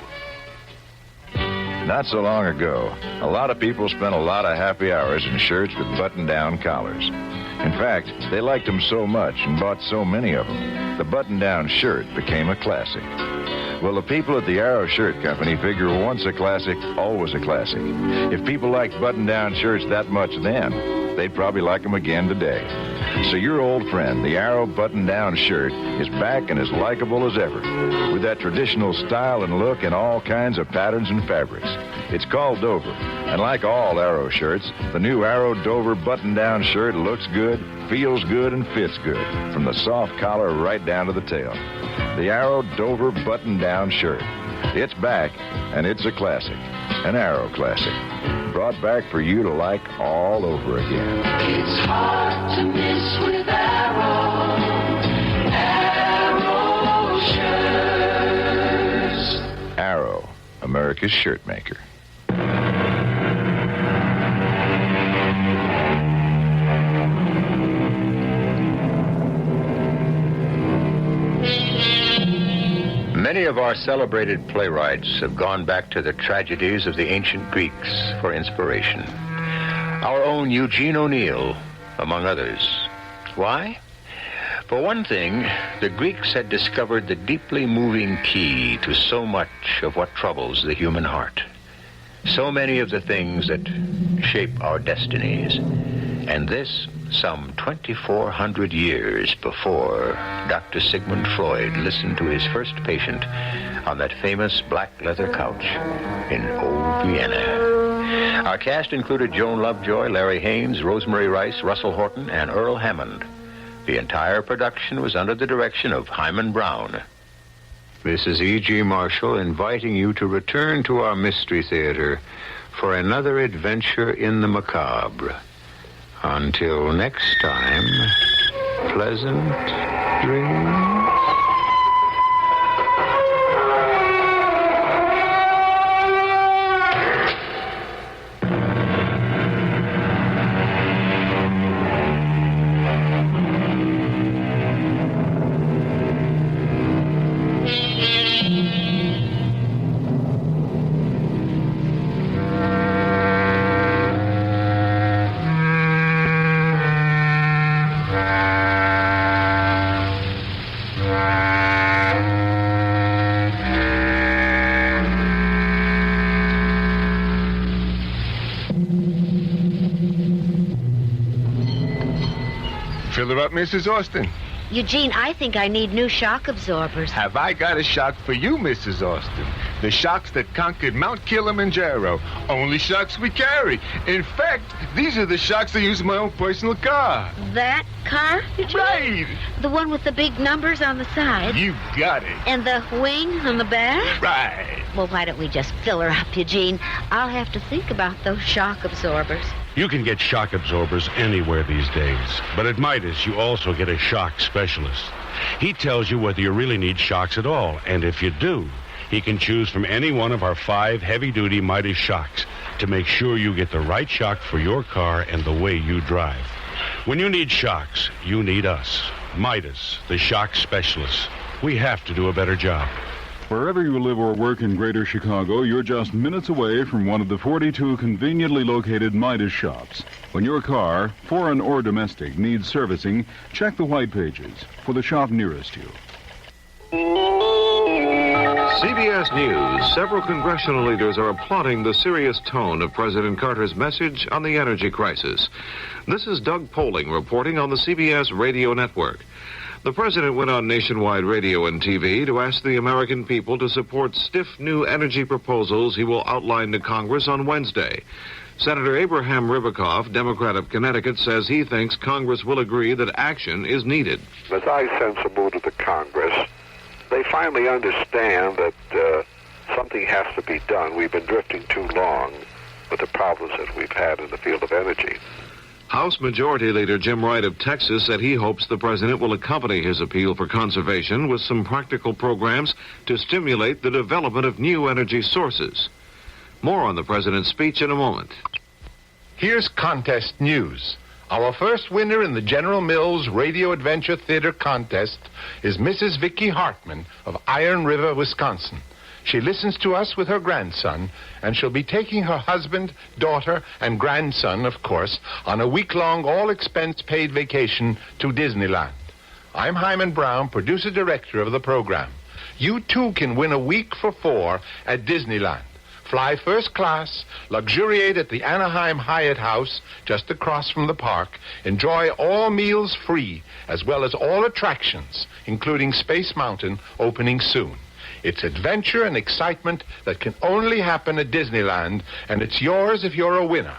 Not so long ago, a lot of people spent a lot of happy hours in shirts with button-down collars. In fact, they liked them so much and bought so many of them, the button-down shirt became a classic. Well, the people at the Arrow Shirt Company figure once a classic, always a classic. If people liked button-down shirts that much then, they'd probably like them again today. So your old friend, the Arrow button-down shirt, is back and as likable as ever, with that traditional style and look in all kinds of patterns and fabrics. It's called Dover, and like all Arrow shirts, the new Arrow Dover button-down shirt looks good, feels good, and fits good, from the soft collar right down to the tail. The Arrow Dover button-down shirt. It's back, and it's a classic, an Arrow classic, brought back for you to like all over again. It's hard to miss with Arrow. Arrow shirts. Arrow, America's shirt maker. Many of our celebrated playwrights have gone back to the tragedies of the ancient Greeks for inspiration. Our own Eugene O'Neill, among others. Why? For one thing, the Greeks had discovered the deeply moving key to so much of what troubles the human heart. So many of the things that shape our destinies. And this some 2,400 years before Dr. Sigmund Freud listened to his first patient on that famous black leather couch in old Vienna. Our cast included Joan Lovejoy, Larry Haines, Rosemary Rice, Russell Horton, and Earl Hammond. The entire production was under the direction of Hyman Brown. This is E.G. Marshall inviting you to return to our Mystery Theater for another adventure in the macabre. Until next time, pleasant dreams. Fill her up, Mrs. Austin. Eugene, I think I need new shock absorbers. Have I got a shock for you, Mrs. Austin? The shocks that conquered Mount Kilimanjaro. Only shocks we carry. In fact, these are the shocks I use in my own personal car. That car? Right. The one with the big numbers on the side? You got it. And the wing on the back? Right. Well, why don't we just fill her up, Eugene? I'll have to think about those shock absorbers. You can get shock absorbers anywhere these days. But at Midas, you also get a shock specialist. He tells you whether you really need shocks at all. And if you do, he can choose from any one of our 5 heavy-duty Midas shocks to make sure you get the right shock for your car and the way you drive. When you need shocks, you need us. Midas, the shock specialist. We have to do a better job. Wherever you live or work in Greater Chicago, you're just minutes away from one of the 42 conveniently located Midas shops. When your car, foreign or domestic, needs servicing, check the white pages for the shop nearest you. CBS News. Several congressional leaders are applauding the serious tone of President Carter's message on the energy crisis. This is Doug Poling reporting on the CBS radio network. The president went on nationwide radio and TV to ask the American people to support stiff new energy proposals he will outline to Congress on Wednesday. Senator Abraham Ribicoff, Democrat of Connecticut, says he thinks Congress will agree that action is needed. As I sense a mood of the Congress, they finally understand that something has to be done. We've been drifting too long with the problems that we've had in the field of energy. House Majority Leader Jim Wright of Texas said he hopes the president will accompany his appeal for conservation with some practical programs to stimulate the development of new energy sources. More on the president's speech in a moment. Here's contest news. Our first winner in the General Mills Radio Adventure Theater contest is Mrs. Vicki Hartman of Iron River, Wisconsin. She listens to us with her grandson, and she'll be taking her husband, daughter, and grandson, of course, on a week-long, all-expense-paid vacation to Disneyland. I'm Hyman Brown, producer-director of the program. You, too, can win a week for 4 at Disneyland. Fly first class, luxuriate at the Anaheim Hyatt House just across from the park, enjoy all meals free, as well as all attractions, including Space Mountain, opening soon. It's adventure and excitement that can only happen at Disneyland, and it's yours if you're a winner.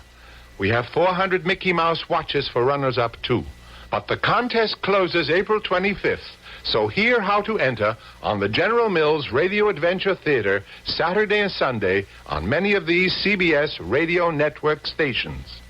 We have 400 Mickey Mouse watches for runners-up, too. But the contest closes April 25th, so hear how to enter on the General Mills Radio Adventure Theater Saturday and Sunday on many of these CBS radio network stations.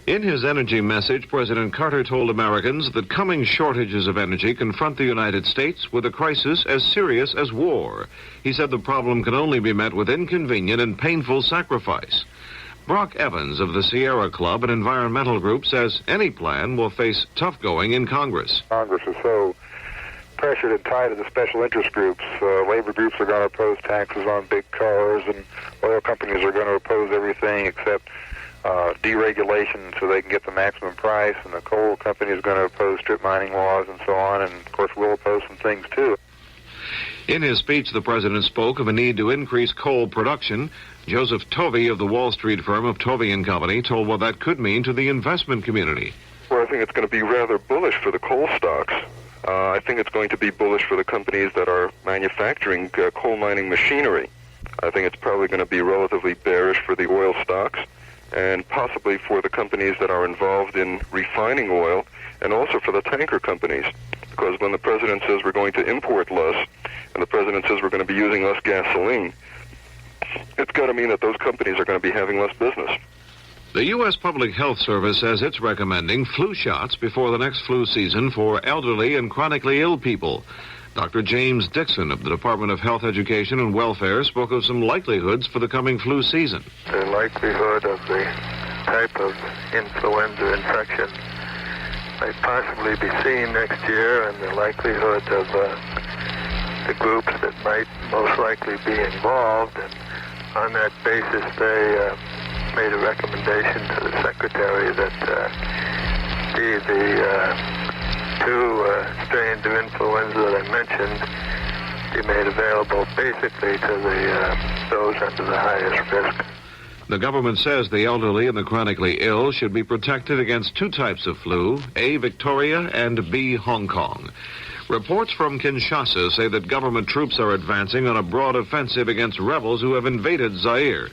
In his energy message, President Carter told Americans that coming shortages of energy confront the United States with a crisis as serious as war. He said the problem can only be met with inconvenient and painful sacrifice. Brock Evans of the Sierra Club, an environmental group, says any plan will face tough going in Congress. Congress is so pressured and tied to the special interest groups. Labor groups are going to oppose taxes on big cars, and oil companies are going to oppose everything except deregulation so they can get the maximum price, and the coal company is going to oppose strip mining laws and so on, and of course we'll oppose some things too. In his speech, the president spoke of a need to increase coal production. Joseph Tovey of the Wall Street firm of Tovey & Company told what that could mean to the investment community. Well, I think it's going to be rather bullish for the coal stocks. I think it's going to be bullish for the companies that are manufacturing coal mining machinery. I think it's probably going to be relatively bearish for the oil stocks, and possibly for the companies that are involved in refining oil, and also for the tanker companies. Because when the president says we're going to import less, and the president says we're going to be using less gasoline, it's got to mean that those companies are going to be having less business. The U.S. Public Health Service says it's recommending flu shots before the next flu season for elderly and chronically ill people. Dr. James Dixon of the Department of Health, Education, and Welfare spoke of some likelihoods for the coming flu season. The likelihood of the type of influenza infection may possibly be seen next year, and the likelihood of the groups that might most likely be involved. And on that basis, they made a recommendation to the Secretary that the two strains of influenza that I mentioned be made available basically to those under the highest risk. The government says the elderly and the chronically ill should be protected against 2 types of flu, A. Victoria and B. Hong Kong. Reports from Kinshasa say that government troops are advancing on a broad offensive against rebels who have invaded Zaire.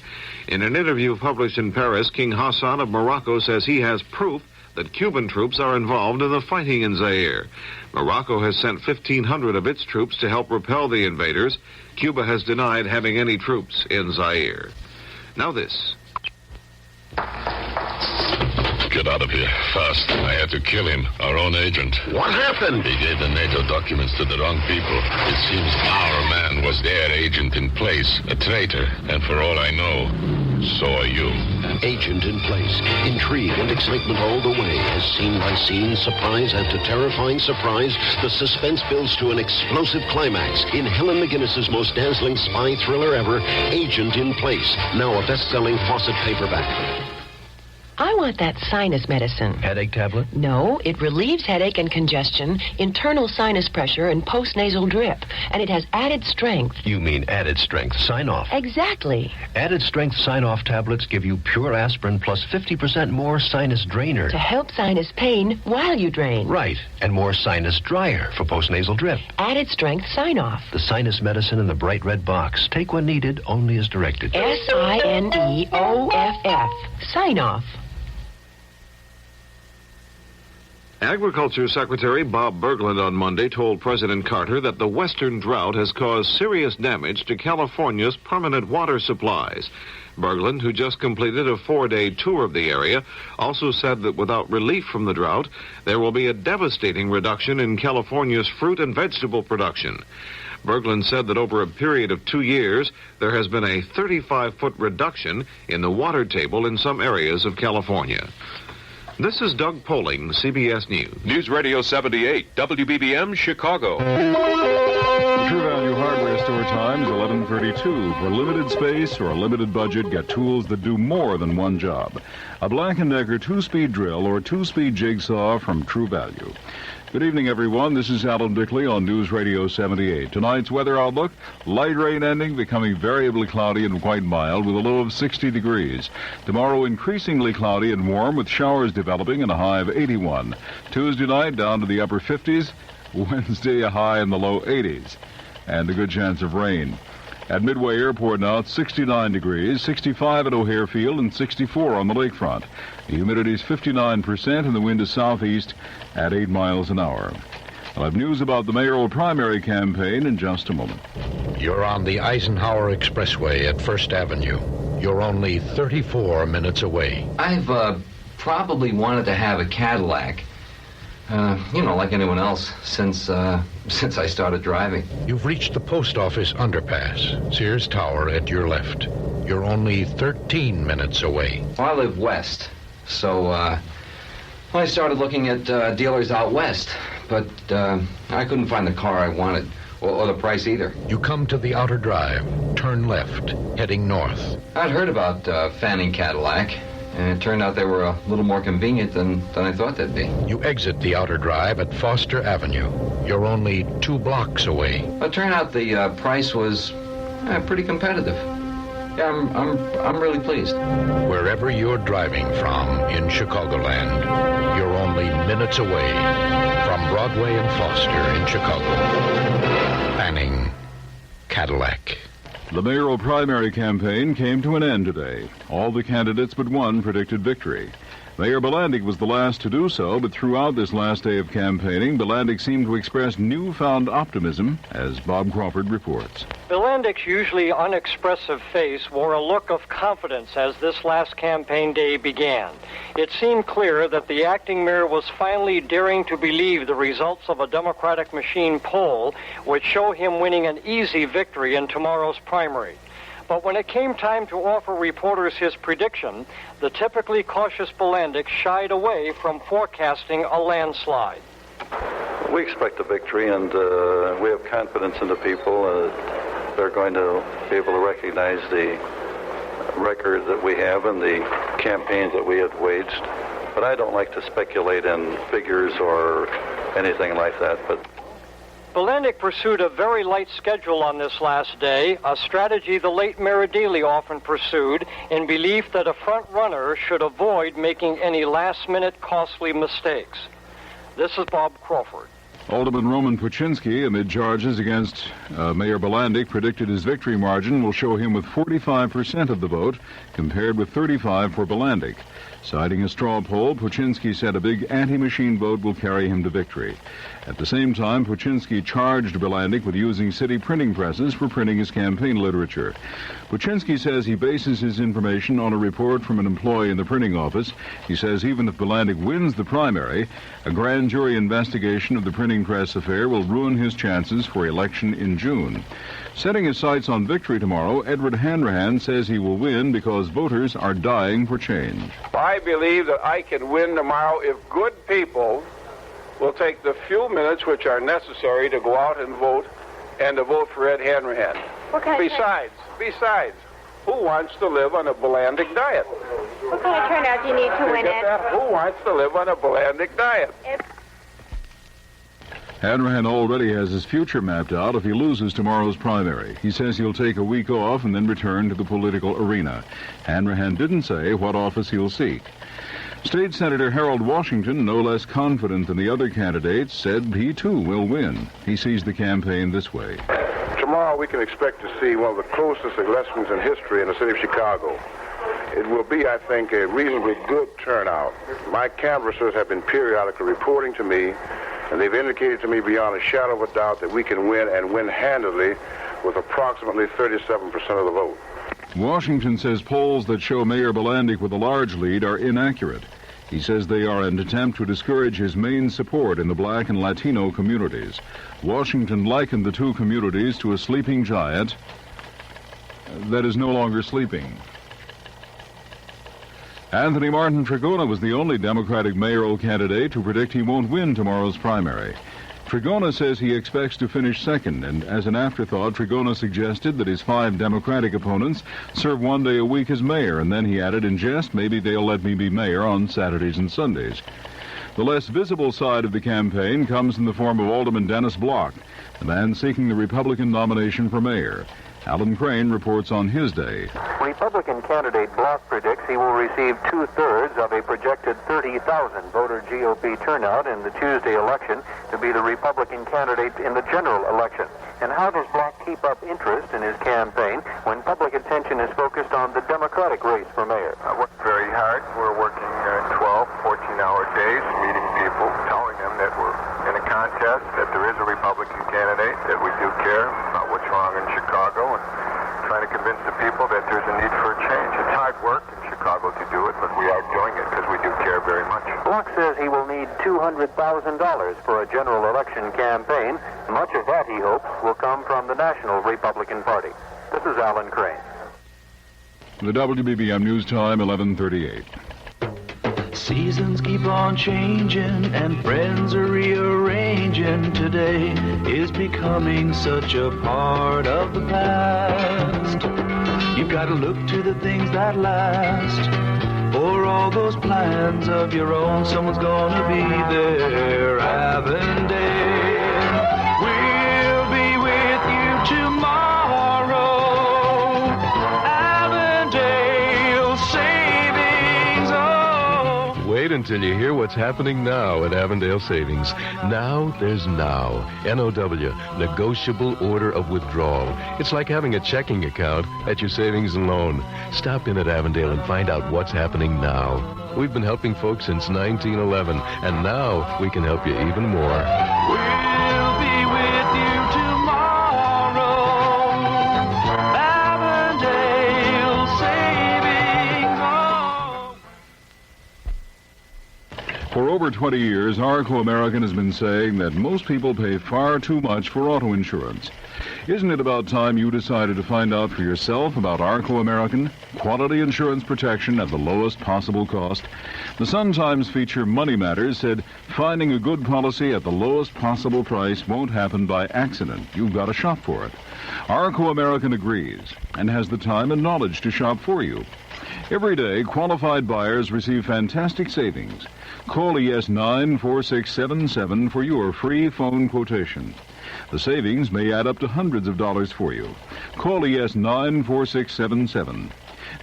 In an interview published in Paris, King Hassan of Morocco says he has proof that Cuban troops are involved in the fighting in Zaire. Morocco has sent 1,500 of its troops to help repel the invaders. Cuba has denied having any troops in Zaire. Now this. Get out of here, fast. I had to kill him, our own agent. What happened? He gave the NATO documents to the wrong people. It seems our man was their agent in place, a traitor. And for all I know, so are you. Agent in place. Intrigue and excitement all the way. As scene by scene, surprise after terrifying surprise, the suspense builds to an explosive climax in Helen McGinnis's most dazzling spy thriller ever, Agent in Place. Now a best-selling Fawcett paperback. I want that sinus medicine. Headache tablet? No, it relieves headache and congestion, internal sinus pressure, and postnasal drip. And it has added strength. You mean added strength sign-off? Exactly. Added strength sign-off tablets give you pure aspirin plus 50% more sinus drainer. To help sinus pain while you drain. Right. And more sinus dryer for postnasal drip. Added strength sign-off. The sinus medicine in the bright red box. Take when needed, only as directed. SINEOFF. Sign-off. Agriculture Secretary Bob Bergland on Monday told President Carter that the western drought has caused serious damage to California's permanent water supplies. Bergland, who just completed a 4-day tour of the area, also said that without relief from the drought, there will be a devastating reduction in California's fruit and vegetable production. Bergland said that over a period of 2 years, there has been a 35-foot reduction in the water table in some areas of California. This is Doug Poling, CBS News. News Radio 78, WBBM, Chicago. True Value Hardware Store time is 11:32. For limited space or a limited budget, get tools that do more than one job. A Black & Decker 2-speed drill or 2-speed jigsaw from True Value. Good evening, everyone. This is Alan Bickley on News Radio 78. Tonight's weather outlook, light rain ending, becoming variably cloudy and quite mild with a low of 60 degrees. Tomorrow, increasingly cloudy and warm with showers developing and a high of 81. Tuesday night, down to the upper 50s. Wednesday, a high in the low 80s. And a good chance of rain. At Midway Airport now, it's 69 degrees, 65 at O'Hare Field, and 64 on the lakefront. The humidity is 59%, and the wind is southeast at 8 miles an hour. I'll have news about the mayoral primary campaign in just a moment. You're on the Eisenhower Expressway at First Avenue. You're only 34 minutes away. I've probably wanted to have a Cadillac. Like anyone else, since I started driving. You've reached the post office underpass, Sears Tower at your left. You're only 13 minutes away. Well, I live west, so I started looking at dealers out west, but I couldn't find the car I wanted, or the price either. You come to the outer drive, turn left, heading north. I'd heard about Fanning Cadillac. And it turned out they were a little more convenient than I thought they'd be. You exit the outer drive at Foster Avenue. You're only 2 blocks away. It turned out the price was pretty competitive. Yeah, I'm really pleased. Wherever you're driving from in Chicagoland, you're only minutes away from Broadway and Foster in Chicago. Fanning Cadillac. The mayoral primary campaign came to an end today. All the candidates but one predicted victory. Mayor Bilandic was the last to do so, but throughout this last day of campaigning, Bilandic seemed to express newfound optimism, as Bob Crawford reports. Bilandic's usually unexpressive face wore a look of confidence as this last campaign day began. It seemed clear that the acting mayor was finally daring to believe the results of a Democratic machine poll would show him winning an easy victory in tomorrow's primary. But when it came time to offer reporters his prediction, the typically cautious Bilandic shied away from forecasting a landslide. We expect a victory, and we have confidence in the people. They're going to be able to recognize the record that we have and the campaigns that we have waged. But I don't like to speculate in figures or anything like that. But Bilandic pursued a very light schedule on this last day, a strategy the late Mayor Daley often pursued in belief that a front runner should avoid making any last-minute costly mistakes. This is Bob Crawford. Alderman Roman Puczynski, amid charges against Mayor Bilandic, predicted his victory margin will show him with 45% of the vote, compared with 35% for Bilandic. Citing a straw poll, Puczynski said a big anti-machine vote will carry him to victory. At the same time, Puczynski charged Bilandic with using city printing presses for printing his campaign literature. Puczynski says he bases his information on a report from an employee in the printing office. He says even if Bilandic wins the primary, a grand jury investigation of the printing press affair will ruin his chances for election in June. Setting his sights on victory tomorrow, Edward Hanrahan says he will win because voters are dying for change. I believe that I can win tomorrow if good people will take the few minutes which are necessary to go out and vote, and to vote for Ed Hanrahan. Besides, who wants to live on a Bilandic diet? What kind of turnout do you need to win it? Who wants to live on a Bilandic diet? Hanrahan already has his future mapped out if he loses tomorrow's primary. He says he'll take a week off and then return to the political arena. Hanrahan didn't say what office he'll seek. State Senator Harold Washington, no less confident than the other candidates, said he too will win. He sees the campaign this way. Tomorrow we can expect to see one of the closest elections in history in the city of Chicago. It will be, I think, a reasonably good turnout. My canvassers have been periodically reporting to me, and they've indicated to me beyond a shadow of a doubt that we can win, and win handily, with approximately 37% of the vote. Washington says polls that show Mayor Bilandic with a large lead are inaccurate. He says they are an attempt to discourage his main support in the black and Latino communities. Washington likened the two communities to a sleeping giant that is no longer sleeping. Anthony Martin Trigona was the only Democratic mayoral candidate to predict he won't win tomorrow's primary. Trigona says he expects to finish second, and as an afterthought, Trigona suggested that his 5 Democratic opponents serve one day a week as mayor, and then he added in jest, maybe they'll let me be mayor on Saturdays and Sundays. The less visible side of the campaign comes in the form of Alderman Dennis Block, the man seeking the Republican nomination for mayor. Alan Crane reports on his day. Republican candidate Block predicts he will receive 2/3 of a projected 30,000 voter GOP turnout in the Tuesday election to be the Republican candidate in the general election. And how does Block keep up interest in his campaign when public attention is focused on the Democratic race for mayor? I work very hard. We're working 12, 14-hour days, meeting people, telling them that we're in a contest, that there is a Republican candidate, that we do care about what's wrong in Chicago, and trying to convince the people that there's a need for a change. It's hard work in Chicago to do it, but we are doing it because we do care very much. Block says he will need $200,000 for a general election campaign. Much of that, he hopes, will come from the National Republican Party. This is Alan Crane. The WBBM News Time, 11:38. Seasons keep on changing and friends are rearranging. Today is becoming such a part of the past. You've got to look to the things that last. For all those plans of your own, someone's gonna be there. Avondale, we'll be with you tomorrow. Avondale Savings. Oh. Wait until you hear what's happening now at Avondale Savings. Now there's now. NOW, negotiable order of withdrawal. It's like having a checking account at your savings and loan. Stop in at Avondale and find out what's happening now. We've been helping folks since 1911, and now we can help you even more. We'll be with you tomorrow. Avondale Savings. Oh. For over 20 years, Arco American has been saying that most people pay far too much for auto insurance. Isn't it about time you decided to find out for yourself about Arco American? Quality insurance protection at the lowest possible cost. The Sun-Times feature Money Matters said, finding a good policy at the lowest possible price won't happen by accident. You've got to shop for it. Arco American agrees and has the time and knowledge to shop for you. Every day, qualified buyers receive fantastic savings. Call ES 94677 for your free phone quotation. The savings may add up to hundreds of dollars for you. Call ES 94677.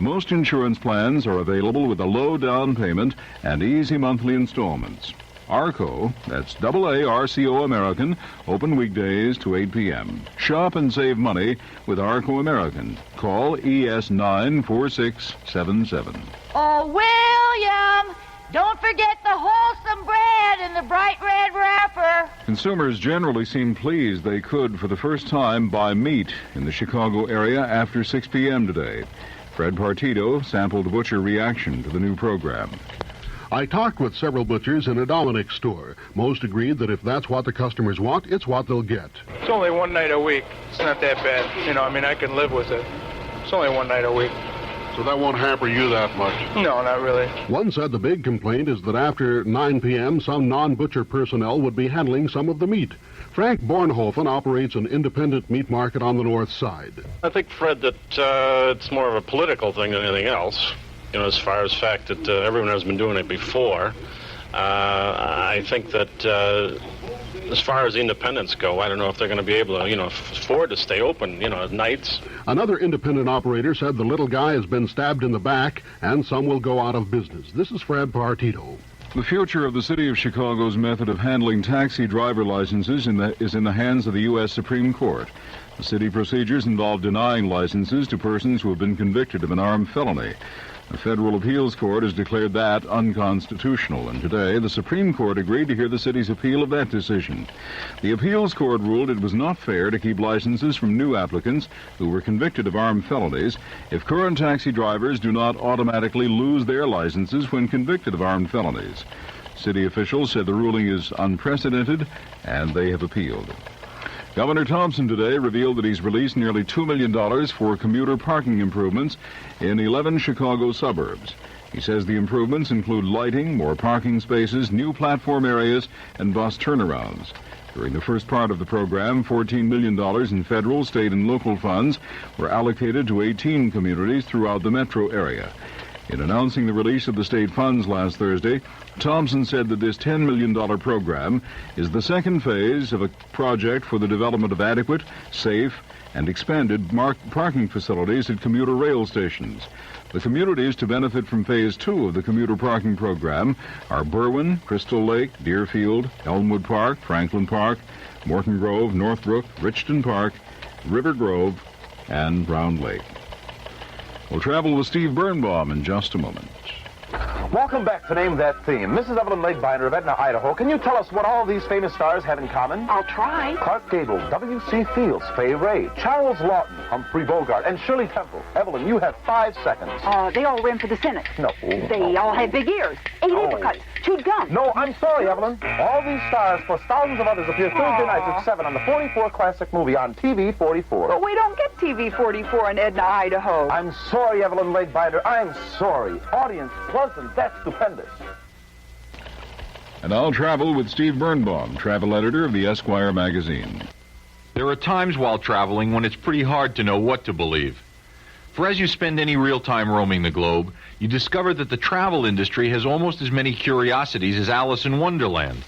Most insurance plans are available with a low down payment and easy monthly installments. Arco, that's AARCO American, open weekdays to 8 p.m. Shop and save money with Arco American. Call ES94677. Oh, William, don't forget the wholesome bread and the bright red wrapper. Consumers generally seem pleased they could, for the first time, buy meat in the Chicago area after 6 p.m. today. Fred Partito sampled the butcher reaction to the new program. I talked with several butchers in a Dominick's store. Most agreed that if that's what the customers want, it's what they'll get. It's only one night a week. It's not that bad. I can live with it. It's only one night a week. So that won't hamper you that much? No, not really. One said the big complaint is that after 9 p.m., some non-butcher personnel would be handling some of the meat. Frank Bornhofen operates an independent meat market on the north side. I think, Fred, that it's more of a political thing than anything else. As far as fact that everyone has been doing it before. I think that as far as independents go, I don't know if they're going to be able to, afford to stay open, at nights. Another independent operator said the little guy has been stabbed in the back and some will go out of business. This is Fred Partito. The future of the city of Chicago's method of handling taxi driver licenses is in the hands of the U.S. Supreme Court. The city procedures involve denying licenses to persons who have been convicted of an armed felony. The Federal Appeals Court has declared that unconstitutional, and today the Supreme Court agreed to hear the city's appeal of that decision. The Appeals Court ruled it was not fair to keep licenses from new applicants who were convicted of armed felonies if current taxi drivers do not automatically lose their licenses when convicted of armed felonies. City officials said the ruling is unprecedented, and they have appealed. Governor Thompson today revealed that he's released nearly $2 million for commuter parking improvements in 11 Chicago suburbs. He says the improvements include lighting, more parking spaces, new platform areas, and bus turnarounds. During the first part of the program, $14 million in federal, state, and local funds were allocated to 18 communities throughout the metro area. In announcing the release of the state funds last Thursday, Thompson said that this $10 million program is the second phase of a project for the development of adequate, safe, and expanded parking facilities at commuter rail stations. The communities to benefit from Phase 2 of the commuter parking program are Berwyn, Crystal Lake, Deerfield, Elmwood Park, Franklin Park, Morton Grove, Northbrook, Richton Park, River Grove, and Brown Lake. We'll travel with Steve Birnbaum in just a moment. Welcome back to Name That Theme. Mrs. Evelyn Leadbinder of Edna, Idaho. Can you tell us what all these famous stars have in common? I'll try. Clark Gable, W.C. Fields, Fay Ray, Charles Lawton, Humphrey Bogart, and Shirley Temple. Evelyn, you have 5 seconds. They all ran for the Senate. No. They all had big ears, 8 apricots, chewed gum. No, I'm sorry, Evelyn. All these stars, plus thousands of others, appear Thursday nights at 7 on the 44 Classic Movie on TV 44. But we don't get TV 44 in Edna, Idaho. I'm sorry, Evelyn Leadbinder. I'm sorry. Audience pleasant. That's stupendous. And I'll travel with Steve Birnbaum, travel editor of the Esquire magazine. There are times while traveling when it's pretty hard to know what to believe. For as you spend any real time roaming the globe, you discover that the travel industry has almost as many curiosities as Alice in Wonderland.